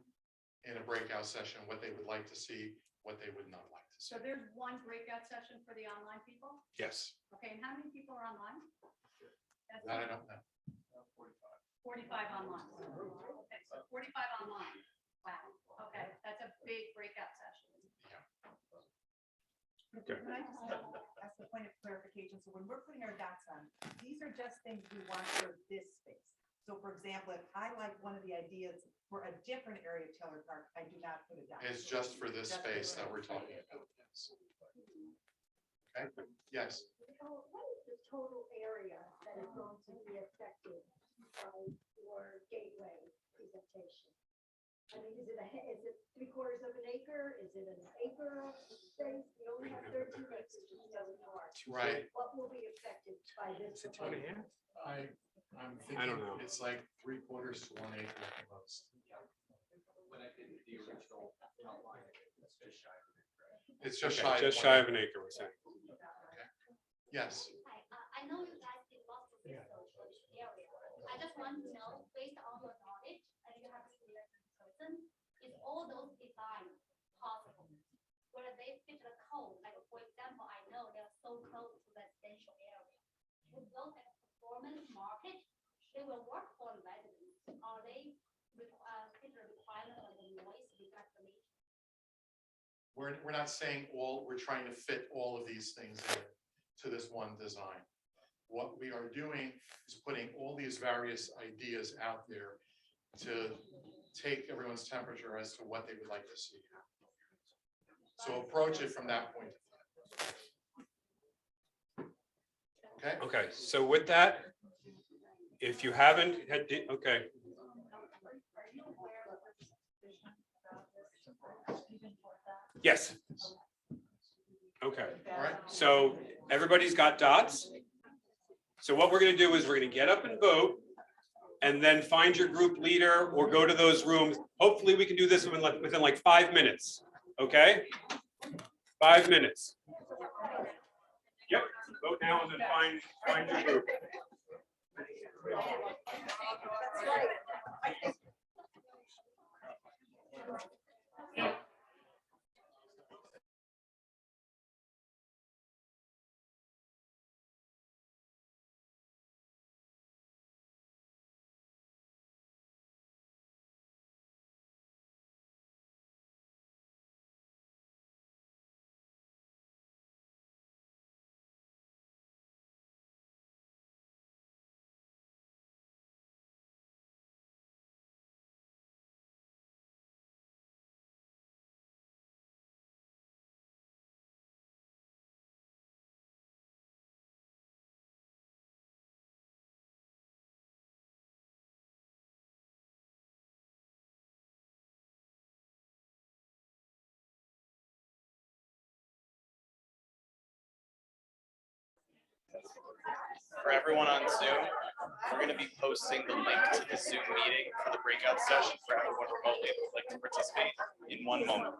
in a breakout session what they would like to see, what they would not like to see. So there's one breakout session for the online people? Yes, Okay, and how many people are online? That's that I don't know. 45 online. Okay, so 45 online. Wow, okay, that's a big breakout session. Okay. Can I just ask a point of clarification? So when we're putting our dots on, these are just things we want for this space. So for example, if I like one of the ideas for a different area of Taylor Park, I do not put a dot. It's just for this Just for space the- that we're talking about. Yes. Okay, yes. So what is the total area that is going to be affected by your gateway presentation? I mean, is it 3/4 of an acre? Is it an acre of space? You only have 13 acres in Stony Park. Right. What will be affected by this? proposal? I'm I don't thinking know. it's like 3/4 to 1 acre at the most. When I did the original outline, it's just shy of it, right? It's just Okay, shy. just shy of an acre, we're saying. Yes. Hi, I know you guys did lots of research on this area. I just want to know, based on your knowledge, and you have experience in person, is all those designs possible? Whether they fit the code, like for example, I know they're so close to residential area. With those like performance market, they will work for residents. Are they fit the requirement of the noise recognition? We're not saying all, we're trying to fit all of these things in to this one design. What we are doing is putting all these various ideas out there to take everyone's temperature as to what they would like to see. So approach it from that point of view. Okay? Okay, so with that, if you haven't had, okay, Are you aware that we're Yes. Okay, All right, so everybody's got dots. So what we're gonna do is we're gonna get up and vote, and then find your group leader or go to those rooms. Hopefully, we can do this within like 5 minutes, okay? 5 minutes. Yep, vote now and then find your group. For everyone on Zoom, we're going to be posting the link to the Zoom meeting for the breakout session for everyone remotely who would like to participate in one moment.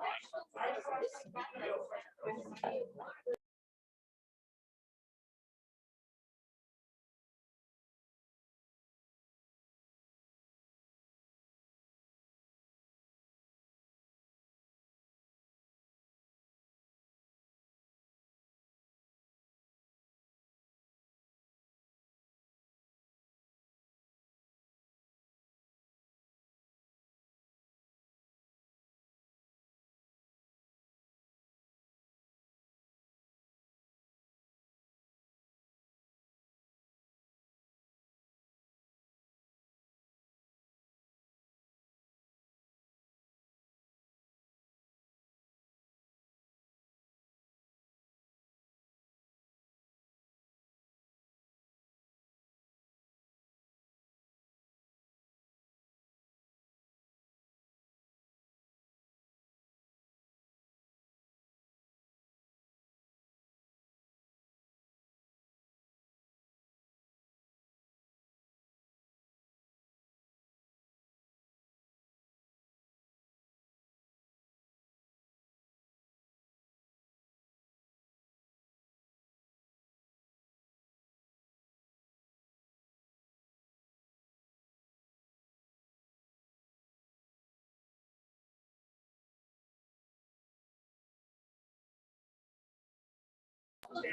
On the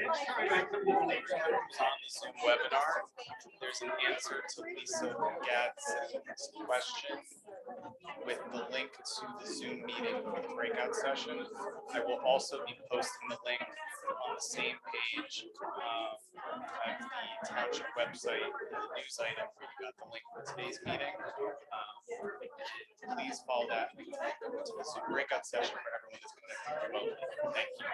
Zoom webinar, there's an answer to Lisa Gadsden's question with the link to the Zoom meeting for the breakout session. I will also be posting the link on the same page at the township website, the news item where you got the link for today's meeting. Please follow that link to the Zoom breakout session for everyone that's connected remotely. Thank you.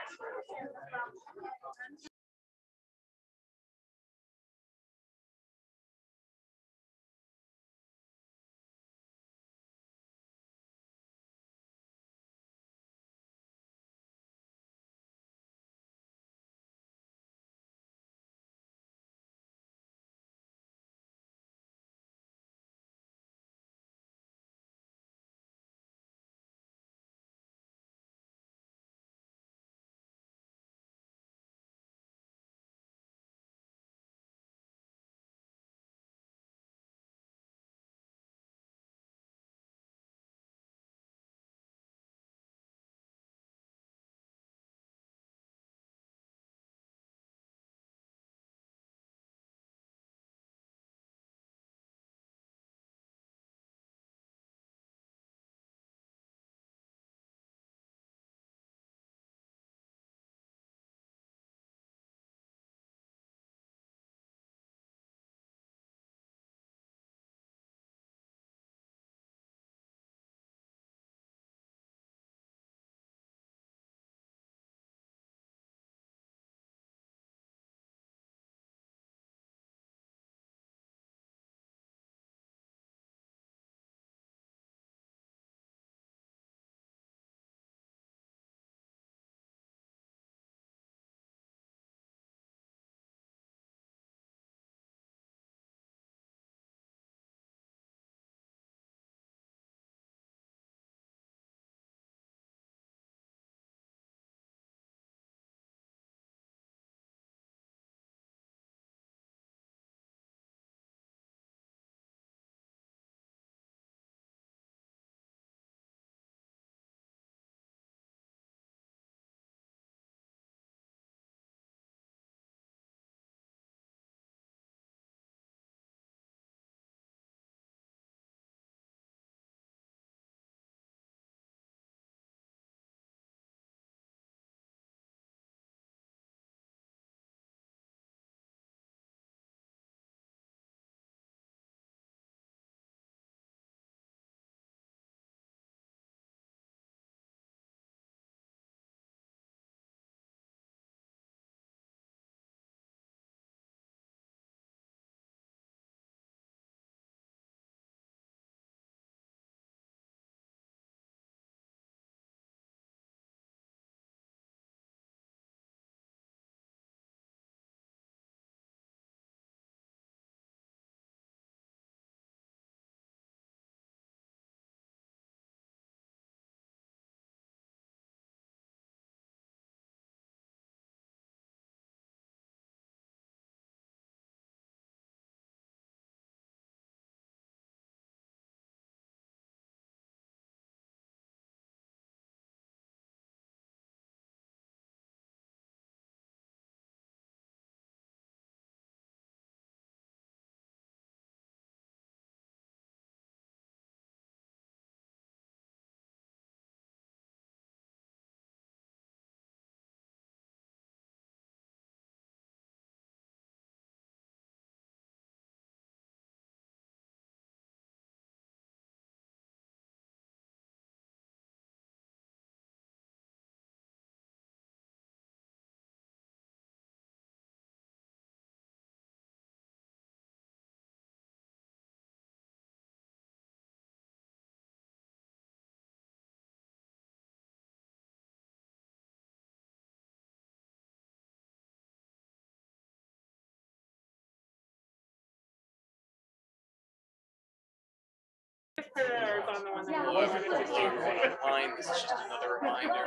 Hello, everyone online. This is just another reminder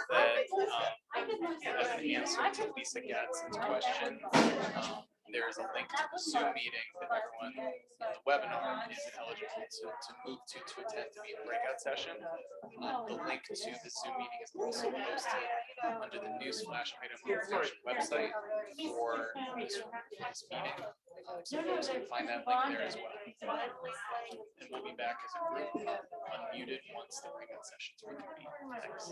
that as an answer to Lisa Gadsden's question, there's a link to the Zoom meeting that everyone in the webinar is eligible to move to attend to be in a breakout session. The link to the Zoom meeting is also posted under the newsflash item on the session website for this meeting. So folks can find that link there as well. And we'll be back as a group unmuted once the breakout sessions reconvene. Thanks.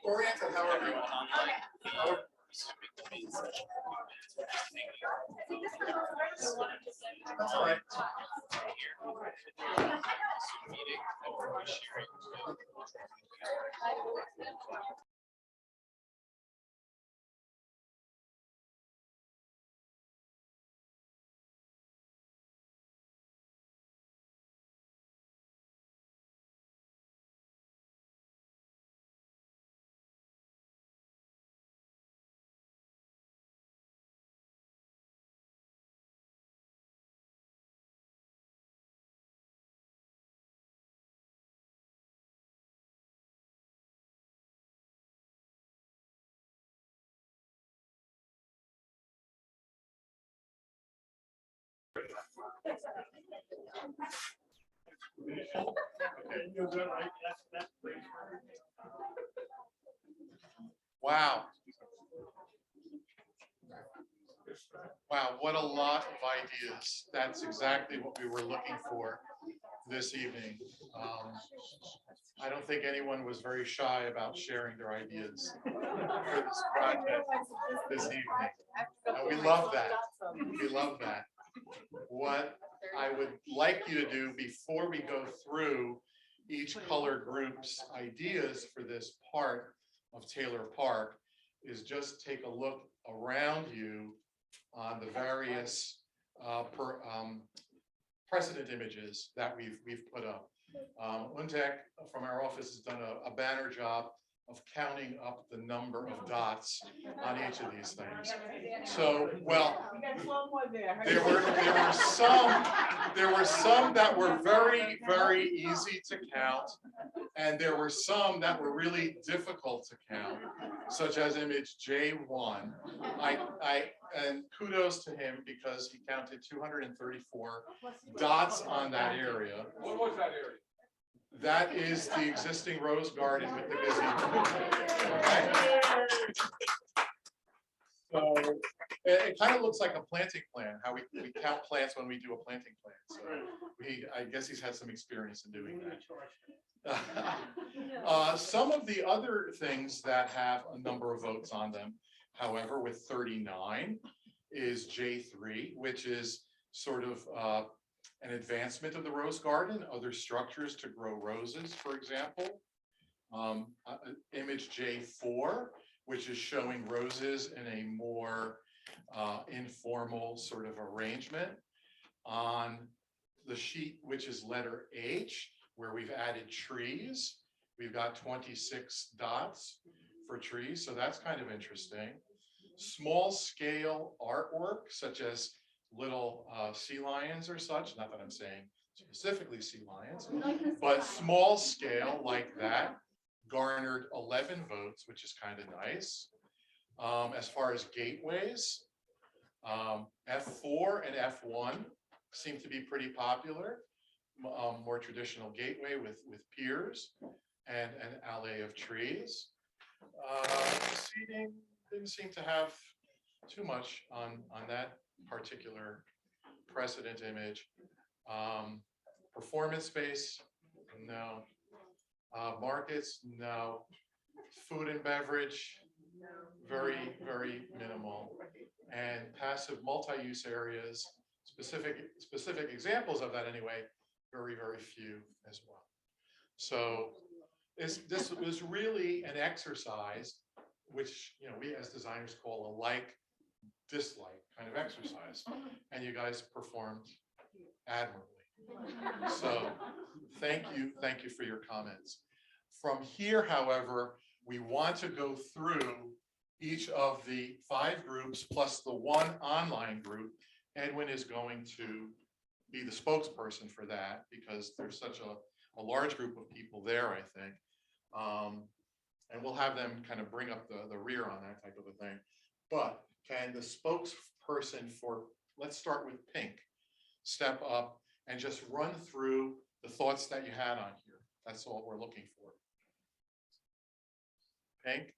Oriented, however you everyone want. online. Resuming the main session. That's all right. Here. Zoom meeting that we'll be sharing. Wow. Wow, what a lot of ideas. That's exactly what we were looking for this evening. I don't think anyone was very shy about sharing their ideas for this project this evening. And we love that. We love that. What I would like you to do before we go through each color group's ideas for this part of Taylor Park is just take a look around you on the various precedent images that we've put up. Untek from our office has done a banner job of counting up the number of dots on each of these things. So, well, there were some that were very, very easy to count, and there were some that were really difficult to count, such as image J1. And kudos to him because he counted 234 dots on that area. What was that area? That is the existing rose garden with the gazebo. Okay. So it kind of looks like a planting plan, how we count plants when we do a planting plan. So I guess he's had some experience in doing that. Some of the other things that have a number of votes on them, however, with 39 is J3, which is sort of an advancement of the rose garden, other structures to grow roses, for example. Image J4, which is showing roses in a more informal sort of arrangement. On the sheet, which is letter H, where we've added trees, we've got 26 dots for trees, so that's kind of interesting. Small scale artwork, such as little sea lions or such, not that I'm saying specifically sea lions, but small scale like that garnered 11 votes, which is kind of nice. As far as gateways, F4 and F1 seem to be pretty popular. More traditional gateway with piers and an alley of trees. Seating didn't seem to have too much on that particular precedent image. Performance space, no. Markets, no. Food and beverage, very, very minimal. And passive multi-use areas, specific examples of that anyway, very, very few as well. So this was really an exercise, which we as designers call a like-dislike kind of exercise, and you guys performed admirably. So thank you for your comments. From here, however, we want to go through each of the 5 groups plus the 1 online group. Edwin is going to be the spokesperson for that because there's such a large group of people there, I think. And we'll have them kind of bring up the rear on that type of a thing. But can the spokesperson for, let's start with pink, step up and just run through the thoughts that you had on here? That's all we're looking for. Pink?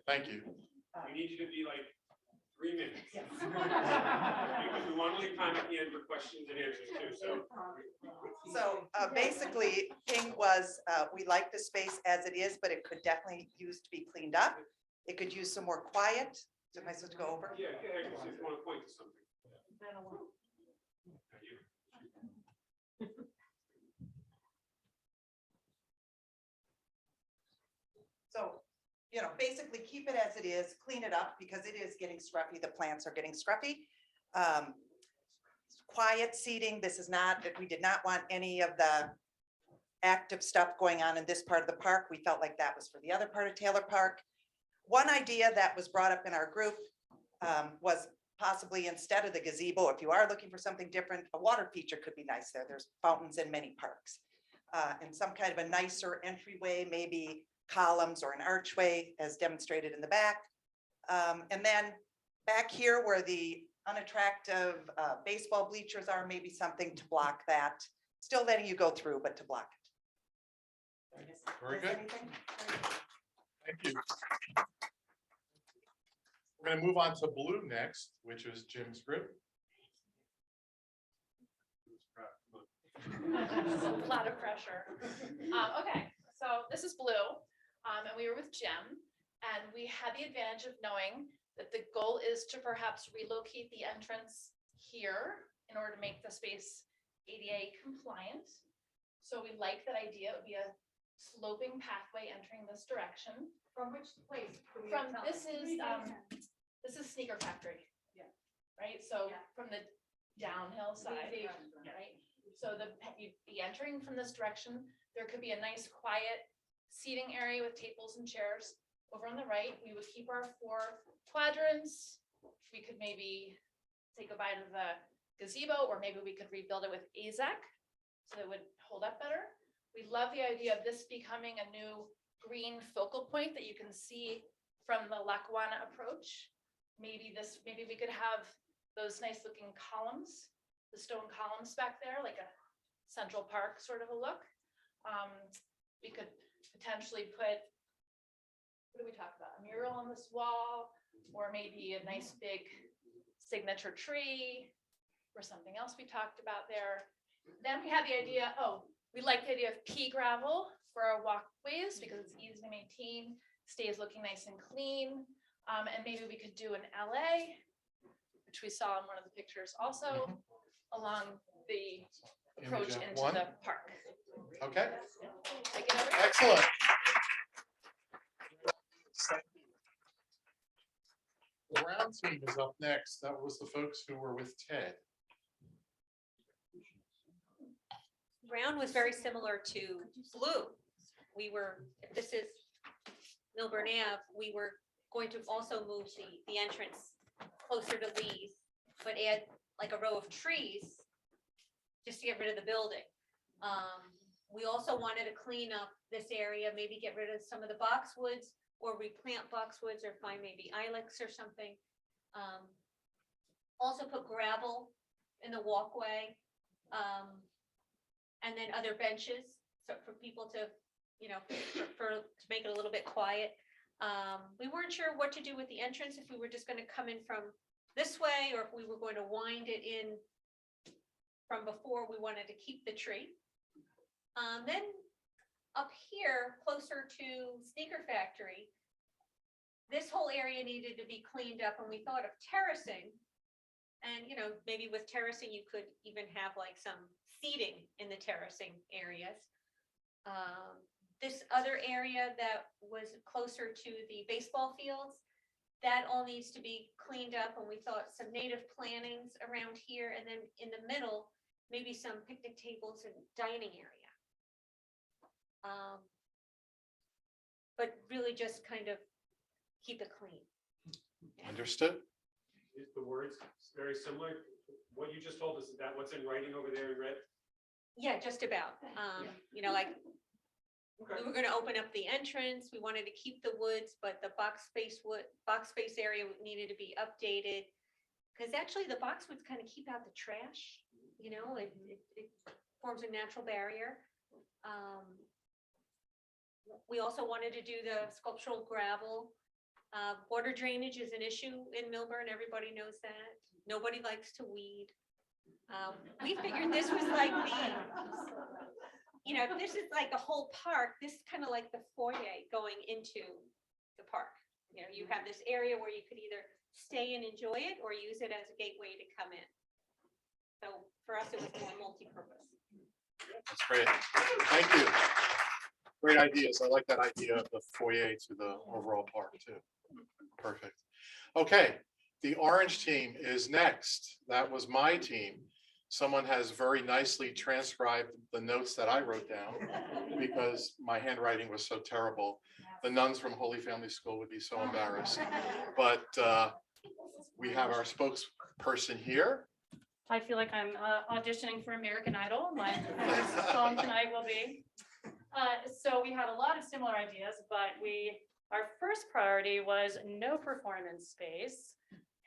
Thank you. We need you to be like 3 minutes. Yes. Because we want to leave time at the end for questions and answers too, so. So basically, Ping was, we like the space as it is, but it could definitely use to be cleaned up. It could use some more quiet. So am I supposed to go over? Yeah, go ahead, if you want to point to something. So, you know, basically keep it as it is, clean it up because it is getting scruffy. The plants are getting scruffy. Quiet seating. This is not, that we did not want any of the active stuff going on in this part of the park. We felt like that was for the other part of Taylor Park. One idea that was brought up in our group was possibly instead of the gazebo, if you are looking for something different, a water feature could be nice there. There's fountains in many parks. And some kind of a nicer entryway, maybe columns or an archway as demonstrated in the back. And then back here where the unattractive baseball bleachers are, maybe something to block that. Still letting you go through, but to block it. Very Is good. anything? Thank you. We're going to move on to blue next, which is Jim's group. A lot of pressure. Okay, so this is Blue, and we were with Jim, and we had the advantage of knowing that the goal is to perhaps relocate the entrance here in order to make the space ADA compliant. So we like that idea. It would be a sloping pathway entering this direction. From which place? Can we From tell this us? is Sneaker Factory. Yeah. Right, so Yeah. from the downhill side, right? So you'd be entering from this direction. There could be a nice quiet seating area with tables and chairs. Over on the right, we would keep our 4 quadrants. We could maybe say goodbye to the gazebo, or maybe we could rebuild it with AZAC, so it would hold up better. We love the idea of this becoming a new green focal point that you can see from the Lackawanna approach. Maybe we could have those nice looking columns, the stone columns back there, like a Central Park sort of a look. We could potentially put, what do we talk about? A mural on this wall, or maybe a nice big signature tree, or something else we talked about there. Then we had the idea, we like the idea of pea gravel for our walkways because it's easy to maintain, stays looking nice and clean. And maybe we could do an LA, which we saw in one of the pictures also, along the approach Image into one. the park. Okay, Take it over. excellent. The brown team is up next. That was the folks who were with Ted. Brown was very similar to blue. We were, if this is Milburn Ave, we were going to also move the entrance closer to Lee's, but add like a row of trees just to get rid of the building. We also wanted to clean up this area, maybe get rid of some of the boxwoods or replant boxwoods or find maybe ilex or something. Also put gravel in the walkway. And then other benches, so for people to, to make it a little bit quiet. We weren't sure what to do with the entrance, if we were just going to come in from this way, or if we were going to wind it in from before. We wanted to keep the tree. Then up here, closer to Sneaker Factory, this whole area needed to be cleaned up, and we thought of terracing. And, maybe with terracing, you could even have like some seating in the terracing areas. This other area that was closer to the baseball fields, that all needs to be cleaned up, and we thought some native plantings around here, and then in the middle, maybe some picnic tables and dining area. But really just kind of keep it clean. Understood? Is the words very similar? What you just told us, is that what's in writing over there in red? Yeah, just about. Like we were gonna open up the entrance. We wanted to keep the woods, but the box space area needed to be updated. Because actually the boxwoods kind of keep out the trash, it forms a natural barrier. We also wanted to do the sculptural gravel Water drainage is an issue in Milburn. Everybody knows that. Nobody likes to weed. We figured this was like if this is like a whole park, this is kind of like the foyer going into the park. You have this area where you could either stay and enjoy it or use it as a gateway to come in. So for us, it was more multi-purpose. That's great. Thank you. Great ideas. I like that idea of the foyer to the overall park too. Perfect. Okay, the orange team is next. That was my team. Someone has very nicely transcribed the notes that I wrote down because my handwriting was so terrible. The nuns from Holy Family School would be so embarrassed. But we have our spokesperson here. I feel like I'm auditioning for American Idol. My first song tonight will be. So we had a lot of similar ideas, but our first priority was no performance space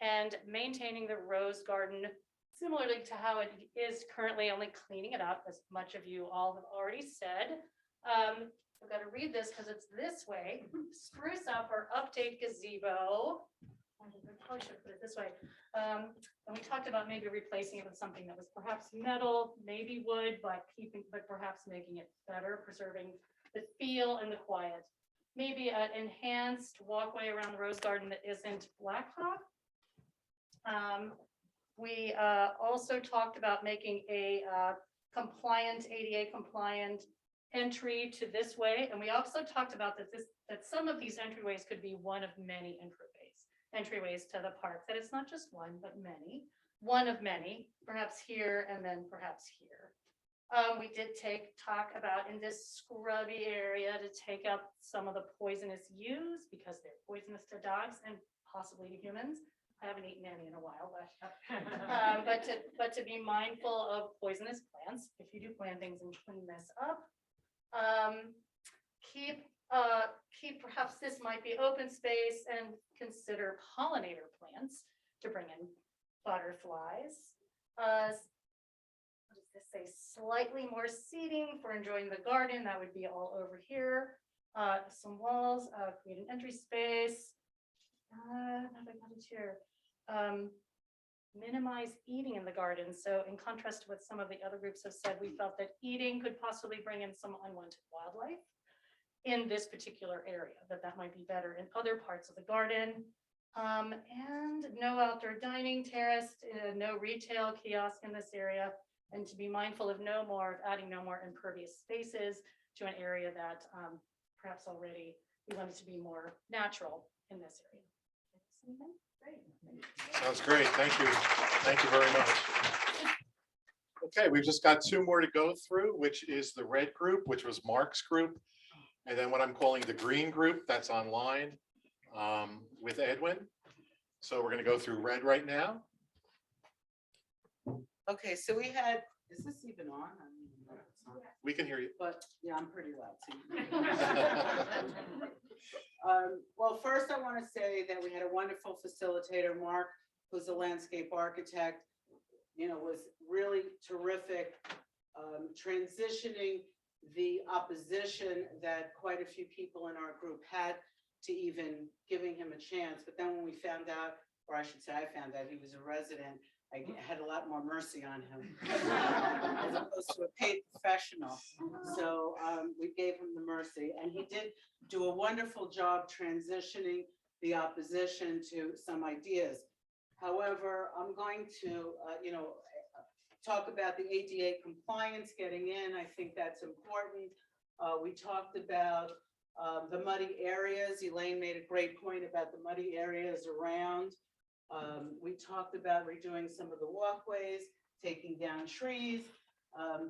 and maintaining the rose garden similarly to how it is currently, only cleaning it up, as much of you all have already said. I've got to read this because it's this way. Spruce up or update gazebo. I probably should put it this way. And we talked about maybe replacing it with something that was perhaps metal, maybe wood, but perhaps making it better, preserving the feel and the quiet. Maybe an enhanced walkway around the rose garden that isn't blacktop. We also talked about making a compliant, ADA compliant entry to this way. And we also talked about that some of these entryways could be one of many entryways to the park, that it's not just one, but many, one of many, perhaps here and then perhaps here. We did talk about in this scrubby area to take out some of the poisonous yews because they're poisonous to dogs and possibly to humans. I haven't eaten any in a while, but to be mindful of poisonous plants if you do plant things and clean this up. Keep perhaps this might be open space and consider pollinator plants to bring in butterflies. What does this say? Slightly more seating for enjoying the garden. That would be all over here. Some walls, create an entry space. Minimize eating in the garden. So in contrast to what some of the other groups have said, we felt that eating could possibly bring in some unwanted wildlife in this particular area, that might be better in other parts of the garden. And no outdoor dining terrace, no retail kiosk in this area, and to be mindful of adding no more impervious spaces to an area that perhaps already we wanted to be more natural in this area. Sounds great. Thank you. Thank you very much. Okay, we've just got two more to go through, which is the red group, which was Mark's group. And then what I'm calling the green group, that's online with Edwin. So we're going to go through red right now. Okay, so we had, is this even on? I don't even know if it's on. We can hear you. But yeah, I'm pretty loud too. Well, first I want to say that we had a wonderful facilitator, Mark, who's a landscape architect, was really terrific, transitioning the opposition that quite a few people in our group had to even giving him a chance. But then when we found out, or I should say I found out he was a resident, I had a lot more mercy on him as opposed to a paid professional. So we gave him the mercy, and he did do a wonderful job transitioning the opposition to some ideas. However, I'm going to, talk about the ADA compliance getting in. I think that's important. We talked about the muddy areas. Elaine made a great point about the muddy areas around. We talked about redoing some of the walkways, taking down trees.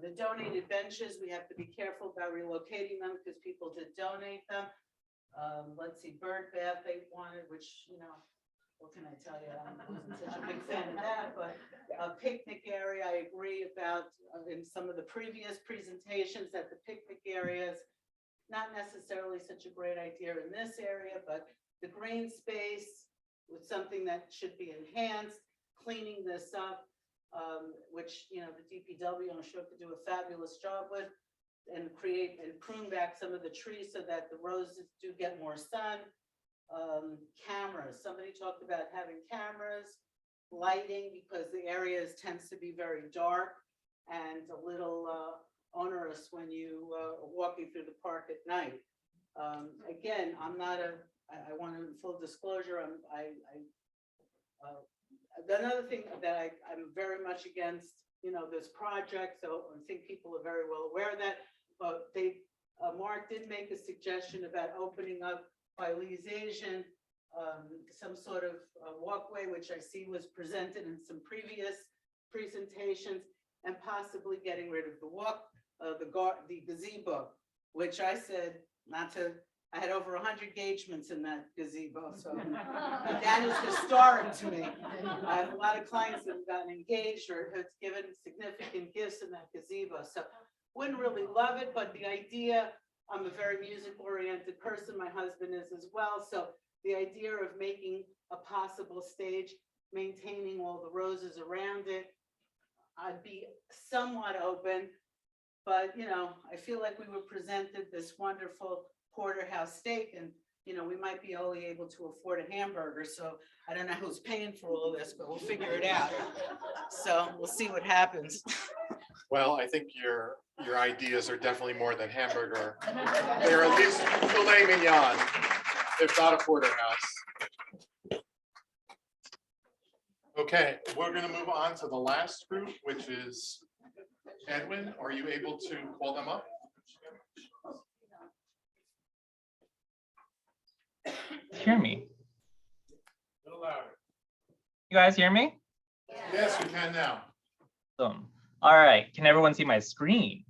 The donated benches, we have to be careful about relocating them because people did donate them. Let's see, bird bath they wanted, which, what can I tell you? I wasn't such a big fan of that, but a picnic area, I agree about in some of the previous presentations that the picnic areas, not necessarily such a great idea in this area, but the green space was something that should be enhanced, cleaning this up, which, the DPW, I'm sure could do a fabulous job with, and create and prune back some of the trees so that the roses do get more sun. cameras. Somebody talked about having cameras, lighting, because the areas tends to be very dark and a little onerous when you are walking through the park at night. Again, I'm not I want to, full disclosure, another thing that I'm very much against, this project, so I think people are very well aware of that, but Mark did make a suggestion about opening up by Lee's Asian, some sort of walkway, which I see was presented in some previous presentations, and possibly getting rid of the gazebo, which I said I had over 100 engagements in that gazebo, so that is historic to me. I have a lot of clients that have gotten engaged or have given significant gifts in that gazebo, so wouldn't really love it, but the idea, I'm a very music-oriented person, my husband is as well, so the idea of making a possible stage, maintaining all the roses around it, I'd be somewhat open, but I feel like we were presented this wonderful porterhouse steak, and we might be only able to afford a hamburger, so I don't know who's paying for all of this, but we'll figure it out. So we'll see what happens. Well, I think your ideas are definitely more than hamburger. They're at least filet mignon, if not a porterhouse. Okay, we're going to move on to the last group, which is Edwin. Are you able to call them up? Hear me? A little louder. You guys hear me? Yes, we can now. Awesome. All right. Can everyone see my screen?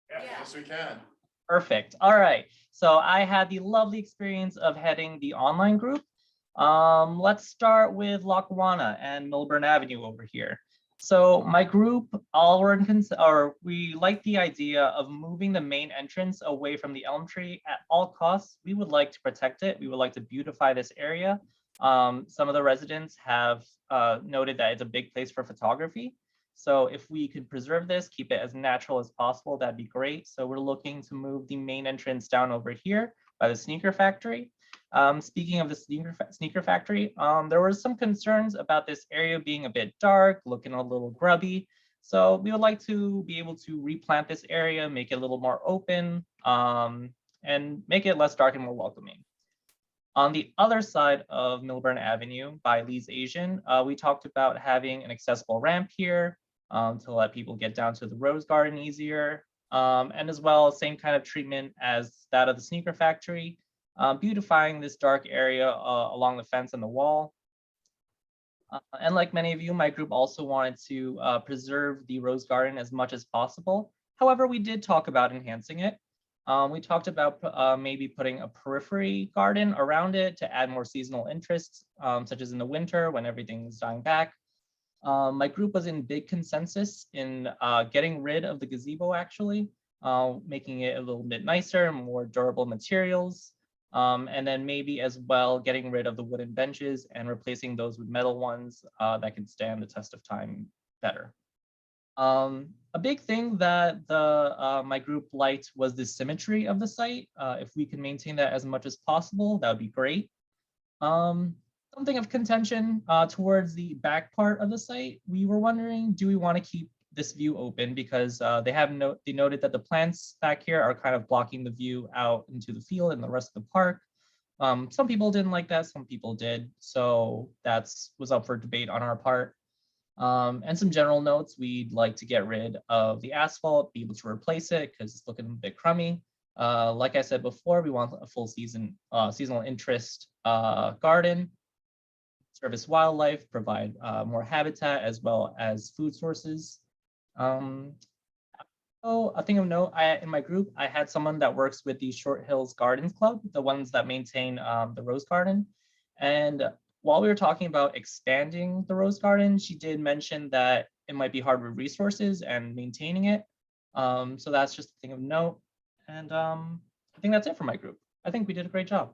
Yes, we can. Perfect. All right. So I had the lovely experience of heading the online group. Let's start with Lackawanna and Milburn Avenue over here. So my group, we like the idea of moving the main entrance away from the elm tree at all costs. We would like to protect it. We would like to beautify this area. Some of the residents have noted that it's a big place for photography. So if we could preserve this, keep it as natural as possible, that'd be great. So we're looking to move the main entrance down over here by the sneaker factory. Speaking of the sneaker factory, there were some concerns about this area being a bit dark, looking a little grubby. So we would like to be able to replant this area, make it a little more open, and make it less dark and more welcoming. On the other side of Milburn Avenue by Lee's Asian, we talked about having an accessible ramp here to let people get down to the Rose Garden easier. And as well, same kind of treatment as that of the sneaker factory. Beautifying this dark area along the fence and the wall. And like many of you, my group also wanted to preserve the Rose Garden as much as possible. However, we did talk about enhancing it. We talked about maybe putting a periphery garden around it to add more seasonal interests, such as in the winter when everything's dying back. My group was in big consensus in getting rid of the gazebo, actually, making it a little bit nicer, more durable materials. And then maybe as well getting rid of the wooden benches and replacing those with metal ones that can stand the test of time better. A big thing that my group liked was the symmetry of the site. If we can maintain that as much as possible, that would be great. Something of contention towards the back part of the site. We were wondering, do we want to keep this view open, because they noted that the plants back here are kind of blocking the view out into the field and the rest of the park. Some people didn't like that, some people did. So that was up for debate on our part. And some general notes, we'd like to get rid of the asphalt, be able to replace it because it's looking a bit crummy. Like I said before, we want a full seasonal interest garden, service wildlife, provide more habitat as well as food sources. So a thing of note, in my group, I had someone that works with the Short Hills Gardens Club, the ones that maintain the Rose Garden. And while we were talking about expanding the Rose Garden, she did mention that it might be hard with resources and maintaining it. So that's just a thing of note. And I think that's it for my group. I think we did a great job.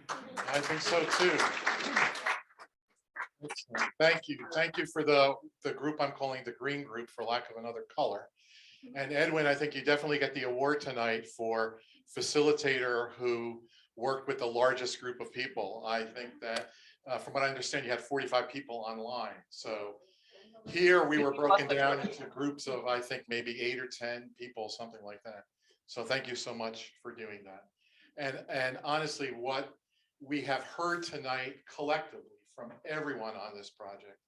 I think so too. Excellent. Thank you. Thank you for the group I'm calling the green group, for lack of another color. And Edwin, I think you definitely get the award tonight for facilitator who worked with the largest group of people. I think that, from what I understand, you had 45 people online. So here we were broken down into groups of, I think, maybe 8 or 10 people, something like that. So thank you so much for doing that. And honestly, what we have heard tonight collectively from everyone on this project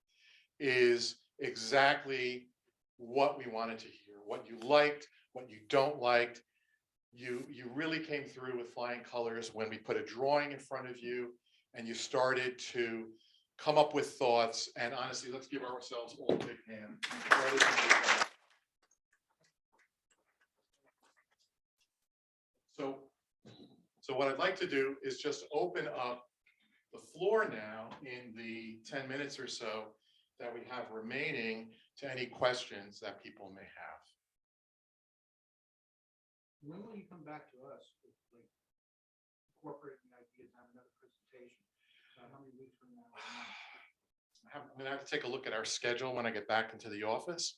is exactly what we wanted to hear, what you liked, what you don't like. You really came through with flying colors when we put a drawing in front of you and you started to come up with thoughts. And honestly, let's give ourselves all a big hand. So what I'd like to do is just open up the floor now in the 10 minutes or so that we have remaining to any questions that people may have. When will you come back to us with like incorporating the ideas and have another presentation? How many weeks from now? I'm gonna have to take a look at our schedule when I get back into the office,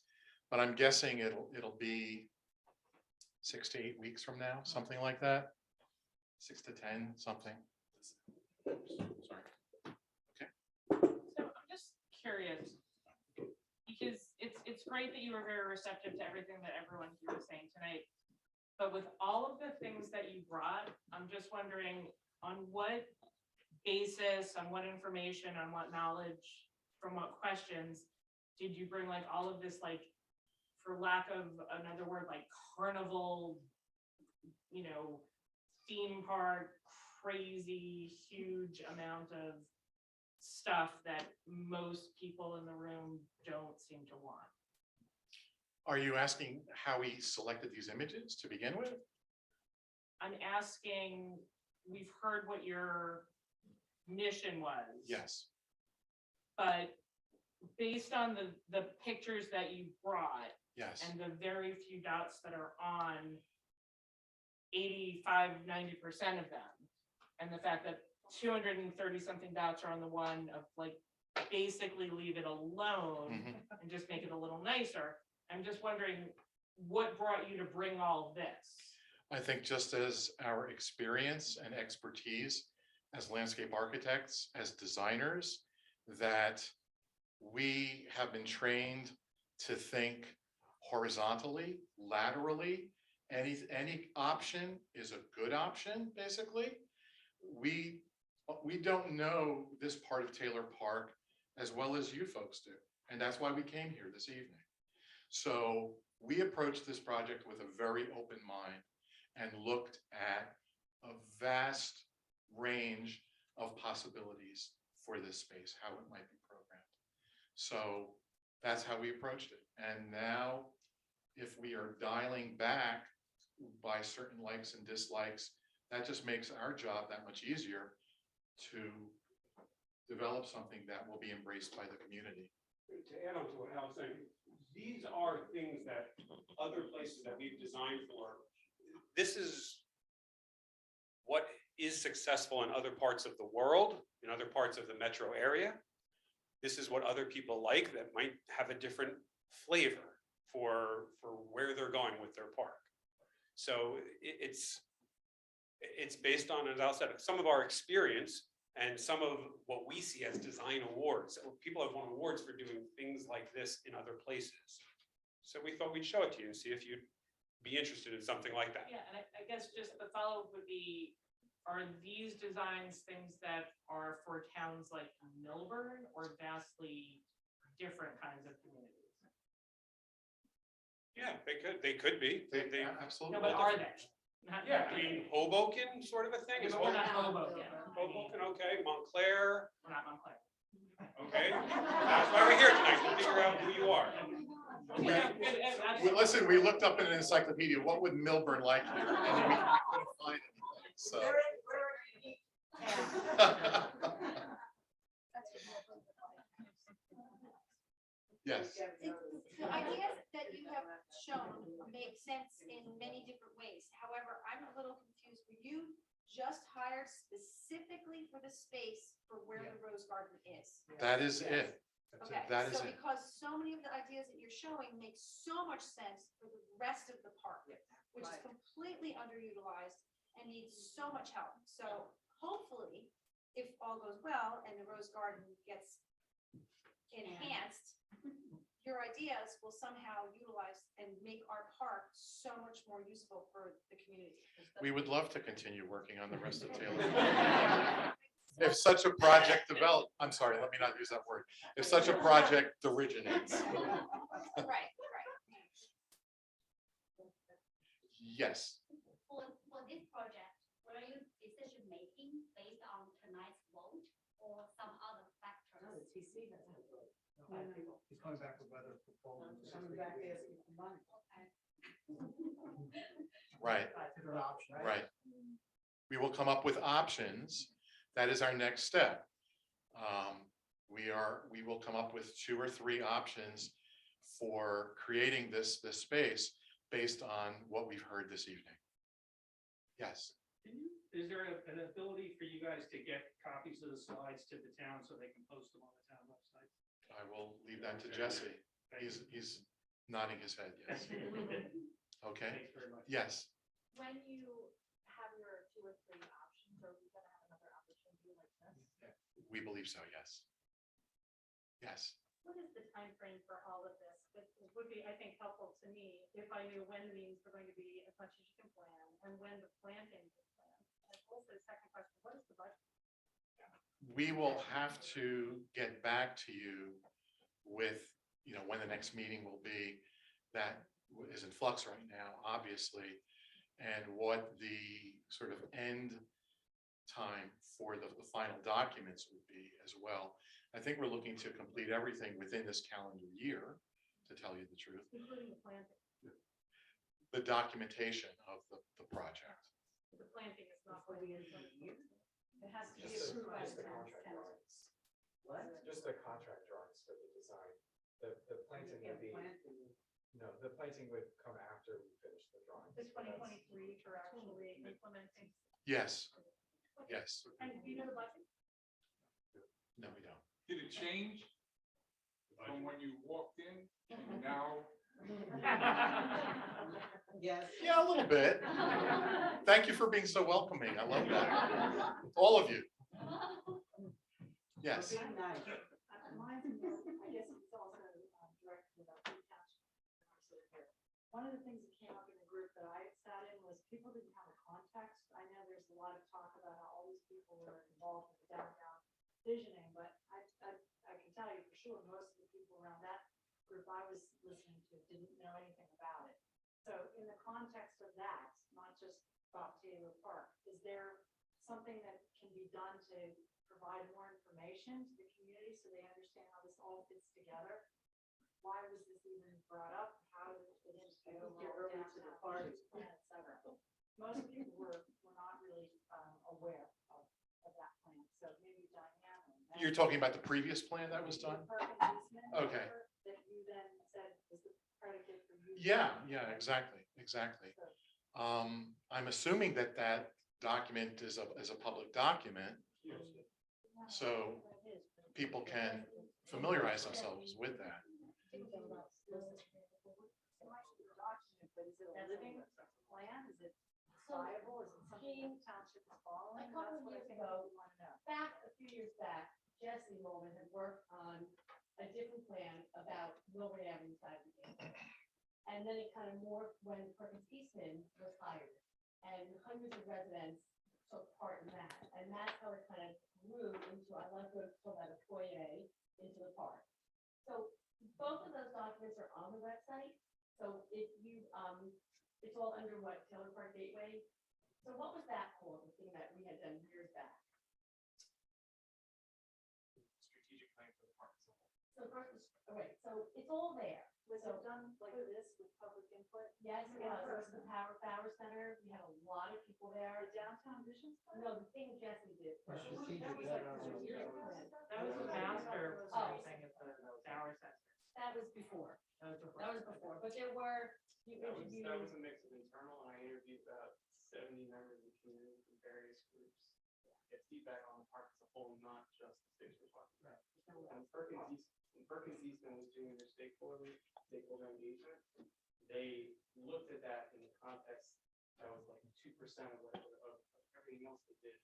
but I'm guessing it'll be 6 to 8 weeks from now, something like that. 6 to 10, something. Sorry. So I'm just curious, because it's great that you were very receptive to everything that everyone here was saying tonight. But with all of the things that you brought, I'm just wondering on what basis, on what information, on what knowledge, from what questions did you bring like all of this, like, for lack of another word, like carnival, you know, theme park, crazy, huge amount of stuff that most people in the room don't seem to want? Are you asking how we selected these images to begin with? I'm asking, we've heard what your mission was. Yes. But based on the pictures that you brought Yes. and the very few dots that are on 85–90% of them, and the fact that 230 something dots are on the one of like basically leave it alone and just make it a little nicer. I'm just wondering what brought you to bring all of this? I think just as our experience and expertise as landscape architects, as designers, that we have been trained to think horizontally, laterally. Any option is a good option, basically. We don't know this part of Taylor Park as well as you folks do. And that's why we came here this evening. So we approached this project with a very open mind and looked at a vast range of possibilities for this space, how it might be programmed. So that's how we approached it. And now, if we are dialing back by certain likes and dislikes, that just makes our job that much easier to develop something that will be embraced by the community. To add on to what Al's saying, these are things that other places that we've designed for. This is what is successful in other parts of the world, in other parts of the metro area. This is what other people like that might have a different flavor for where they're going with their park. So it's based on, as Al said, some of our experience and some of what we see as design awards. People have won awards for doing things like this in other places. So we thought we'd show it to you and see if you'd be interested in something like that. Yeah, and I guess just the follow-up would be, are these designs things that are for towns like Milburn or vastly different kinds of communities? Yeah, they could be. They absolutely. No, but are they? Yeah, I mean, Hoboken sort of a thing. We're not Hoboken. Hoboken, okay, Montclair. We're not Montclair. Okay, that's why we're here tonight, to figure out who you are. Listen, we looked up in an encyclopedia, what would Milburn like here? And we couldn't find anything, so. Yes. The ideas that you have shown make sense in many different ways. However, I'm a little confused. Were you just hired specifically for the space for where the Rose Garden is? That is it. Okay, That is so it. because so many of the ideas that you're showing make so much sense for the rest of the park, which is completely underutilized. and needs so much help. So hopefully, if all goes well and the Rose Garden gets enhanced, your ideas will somehow utilize and make our park so much more useful for the community. We would love to continue working on the rest of Taylor. If such a project develop, I'm sorry, let me not use that word. If such a project originates. Right. Yes, For this project, what are your decision making based on tonight's vote or some other factors? He's coming back with other proposals. Coming back asking for money. right, Different option, right. We will come up with options. That is our next step. We will come up with 2 or 3 options for creating this space based on what we've heard this evening. Yes. Is there an ability for you guys to get copies of the slides to the town so they can post them on the town website? I will leave that to Jesse. He's nodding his head, yes. Okay, Thanks very much. yes. When you have your 2 or 3 options, are we gonna have another opportunity like this? We believe so, yes. Yes. What is the time frame for all of this? It would be, I think, helpful to me if I knew when the meetings were going to be as much as you can plan and when the planting is planned. And also, the second question, what is the budget? We will have to get back to you with, when the next meeting will be. That is in flux right now, obviously, and what the sort of end time for the final documents would be as well. I think we're looking to complete everything within this calendar year, to tell you the truth. Including the planting. The documentation of the project. The planting is not going to be until it has to be approved by the town. What? Just the contract drawings for the design. The planting would be, no, the planting would come after we finish the drawings. The 2023 for actually implementing. Yes, yes. And do you know the budget? No, we don't. Did it change from when you walked in and now? Yes. Yeah, a little bit. Thank you for being so welcoming. I love that. All of you. Yes. Being nice. I guess it's also directed about the township. One of the things that came up in the group that I sat in was people didn't have a context. I know there's a lot of talk about how all these people were involved with the downtown visioning, but I can tell you for sure, most of the people around that group I was listening to didn't know anything about it. So in the context of that, not just about Taylor Park, is there something that can be done to provide more information to the community so they understand how this all fits together? Why was this even brought up? How did it fit into the overall downtown plan, et cetera? Most people were not really aware of that plan. So maybe Diane. You're talking about the previous plan that was done? Okay. That you then said was the predicate for you. Yeah, exactly. I'm assuming that document is a public document, so people can familiarize themselves with that. But is it a living plan? Is it viable? Is it something the township is following? A couple That's what I years think ago, we want to know. back, a few years back, Jesse Milburn had worked on a different plan about Milburn Avenue side of the game. And then it kind of morphed when Perkins Eastman was hired, and hundreds of residents took part in that. And that's how it kind of grew into, I like to call that a foyer into the park. So both of those documents are on the website. So if you, it's all under what, Taylor Park Gateway? So what was that called, the thing that we had done years back? Strategic plan for the park. So first, wait, so it's all there. Was So- it done like this with public input? Yes, it was. It was the Power Center. We had a lot of people there. The downtown vision? No, the thing Jesse did. The strategic That was like plan. 2 years ago. That was the master Oh. thing at the Tower Center. That was before. That was before. That was before, but there were, you That was interviewed. a mix of internal, and I interviewed about 70 members of the community from various groups. Get feedback on the park as a whole, not just the things we're talking about. And Perkins Eastman was doing their stakeholder engagement. They looked at that in the context that was like 2% of whatever, of everything else they did.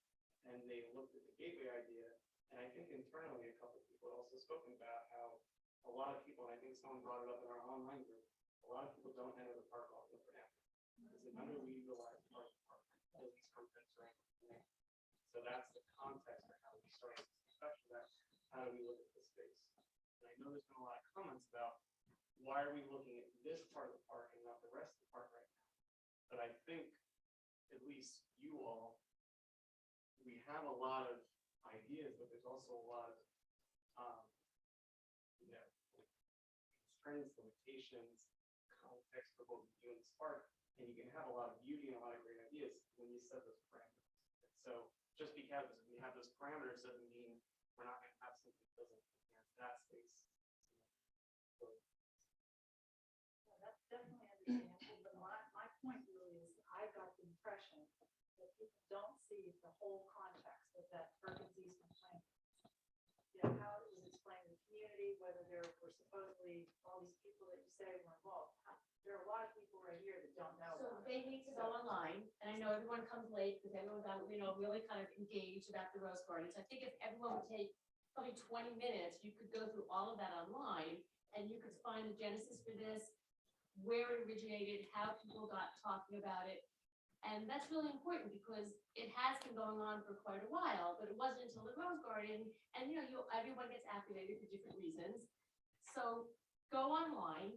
And they looked at the gateway idea, and I think internally, a couple of people had also spoken about how a lot of people, and I think someone brought it up in our online group, a lot of people don't enter the park off of Ramp. It's an underutilized part of the park, at least from Pittsburgh. So that's the context for how we started this discussion about how do we look at this space. And I know there's been a lot of comments about why are we looking at this part of the park and not the rest of the park right now? But I think, at least you all, we have a lot of ideas, but there's also a lot of, constraints, limitations, context for what we do in this park, and you can have a lot of beauty and a lot of great ideas when you set those parameters. And so just because we have those parameters doesn't mean we're not going to have something that doesn't enhance that space. That's definitely understandable, but my point really is, I got the impression that people don't see the whole context of that Perkins Eastman plan. You know, how it was explained to the community, whether there were supposedly all these people that you say were involved. There are a lot of people right here that don't know. So about it. they need to go online, and I know everyone comes late because everyone got, really kind of engaged about the rose gardens. I think if everyone would take probably 20 minutes, you could go through all of that online, and you could find the genesis for this, where it originated, how people got talking about it. And that's really important because it has been going on for quite a while, but it wasn't until the rose garden, and everyone gets activated for different reasons. So go online.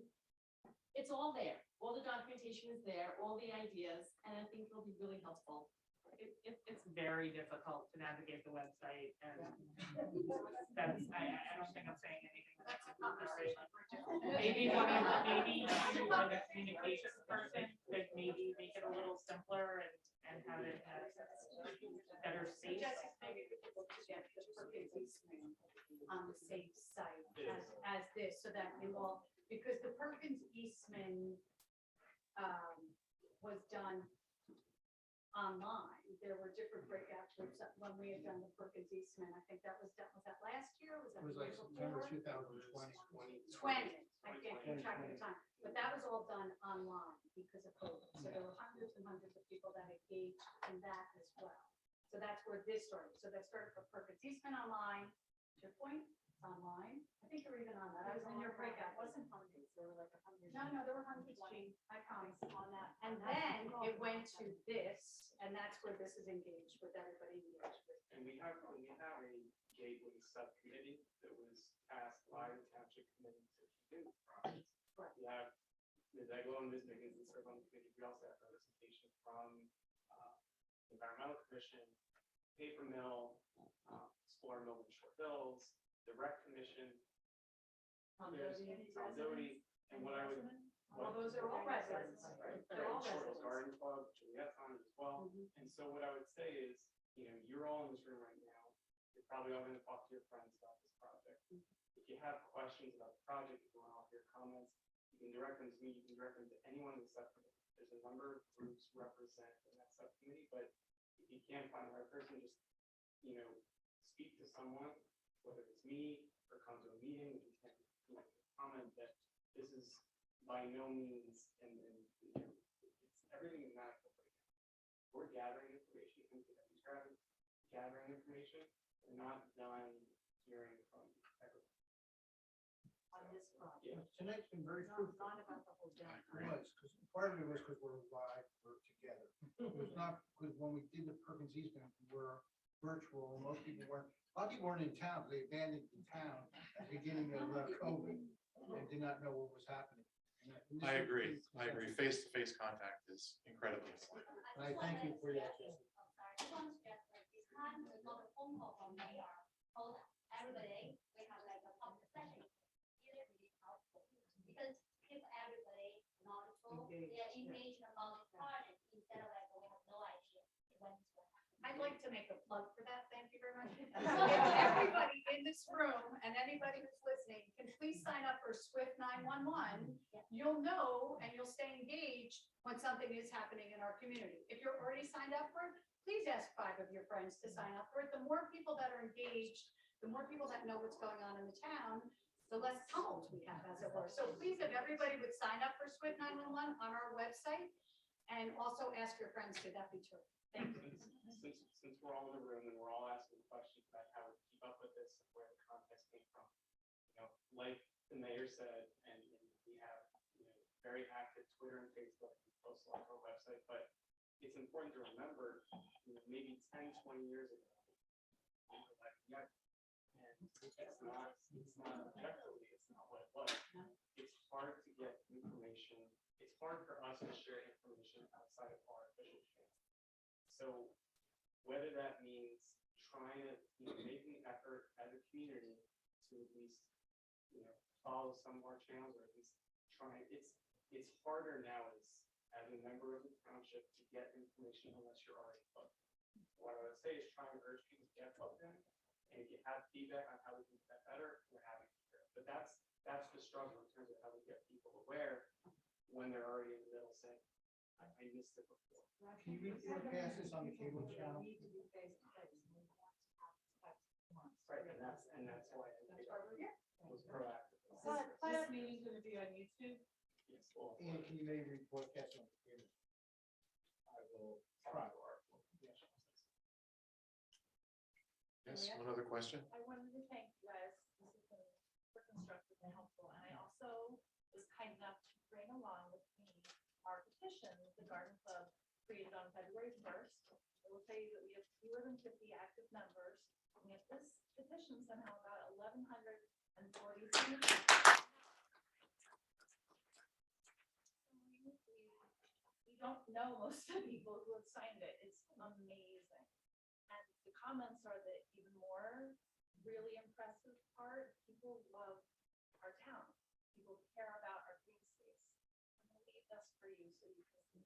It's all there. All the documentation is there, all the ideas, and I think it'll be really helpful. It's very difficult to navigate the website, and that's, I don't think I'm saying anything. That's a conversation. Maybe you like a communications person could maybe make it a little simpler and have it as better safe. Maybe we could look to get the Perkins Eastman on the safe site as this, so that we will, because the Perkins Eastman was done online. There were different breakout groups when we had done the Perkins Eastman. I think that was that last year? Was that It was the like year September before? 2020. 20, I can't keep track of the time, but that was all done online because of COVID. So there were hundreds and hundreds of people that engaged in that as well. So that's where this started. So that started for Perkins Eastman online. To your point, it's online. I think you're even on that. I was in your breakout. It wasn't hundreds. There were like 100. No, there were hundreds, Jean. I promise on that. And then it went to this, and that's where this is engaged with everybody engaged with. And we have a gateway subcommittee that was tasked by the township committee to do the project. Right. We have Ms. Eglo and Ms. Diggins that serve on the committee. We also have representation from the Environmental Commission, Paper Mill, Explore Milburn Short Hills, the Rec Commission. There's Tom Doty, and what I would. All those are all residents. They're all Short Hills residents. Garden Club, Juliette's on it as well. And so what I would say is, you're all in this room right now. You're probably all going to talk to your friends about this project. If you have questions about the project, if you want to offer your comments, you can direct them to me, you can direct them to anyone in the subcommittee. There's a number of groups represented in that subcommittee, but if you can't find the right person, just, speak to someone, whether it's me or come to a meeting, you can comment that this is by no means, and it's everything is not appropriate. We're gathering information, gathering information, we're not done hearing from everyone. On this project. Yeah, tonight's been very Not fruitful. about the whole It down. was, because part of it was because we're live, we're together. It was not, because when we did the Perkins Eastman, we were virtual, a lot of people weren't in town, they abandoned the town at the beginning of COVID and did not know what was happening. And this I is- agree. Face-to-face contact is incredibly important. And I thank you for your. I just want to stress, like, this time we got a phone call from mayor, told everybody, we have like a public session. Really, really helpful, because keep everybody knowledgeable, they're engaged about the project, instead of like, we have no idea when it's going to happen. I'd like to make a plug for that. Thank you very much. If everybody in this room and anybody who's listening can please sign up for Swift 911, you'll know and you'll stay engaged when something is happening in our community. If you're already signed up for it, please ask 5 of your friends to sign up for it. The more people that are engaged, the more people that know what's going on in the town, the less tumult we have, as it were. So please, if everybody would sign up for Swift 911 on our website, And also ask your friends to, that'd be true. Thank you. Since we're all in the room and we're all asking questions about how we keep up with this and where the context came from, like the mayor said, and we have, very active Twitter and Facebook, and post on our website, but it's important to remember, maybe 10, 20 years ago, we were like, yeah, and it's not objectively, it's not what it was. It's hard to get information. It's hard for us to share information outside of our official channel. So whether that means trying to make an effort as a community to at least follow some of our channels, or at least try, it's harder now as a member of the township to get information unless you're already plugged in. What I would say is try and urge people to get plugged in, and if you have feedback on how we can do that better, we're happy to hear it. But that's the struggle in terms of how we get people aware when they're already in the middle saying, I missed it before. Can you broadcast this on the cable channel? Right, and that's why I was proactive. This meeting's gonna be on YouTube. Yes, well, And can you maybe broadcast on the cable? I will Try. Yes, one other question? I wanted to thank you guys. This has been super constructive and helpful. And I also was kind enough to bring along with me our petition that the Garden Club created on February 1st. I will tell you that we have fewer than 50 active members. And yet this petition somehow got 1,140 signatures. We don't know most of the people who have signed it. It's amazing. And the comments are the even more really impressive part. People love our town. People care about our green space. I'm gonna leave this for you so you can.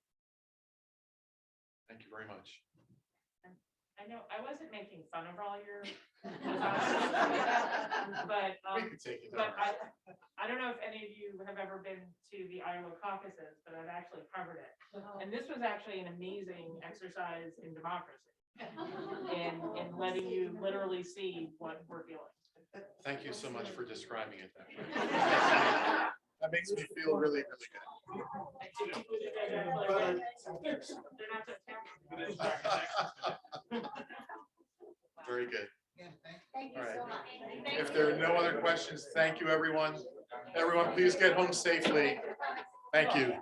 Thank you very much. I know, I wasn't making fun of all your. But, We could take it but down. I don't know if any of you have ever been to the Iowa caucuses, but I've actually covered it. And this was actually an amazing exercise in democracy. In letting you literally see what we're feeling. Thank you so much for describing it that way. That makes me feel really, really good. Very good. Thank you All right. so much. If there are no other questions, thank you, everyone. Everyone, please get home safely. Thank you.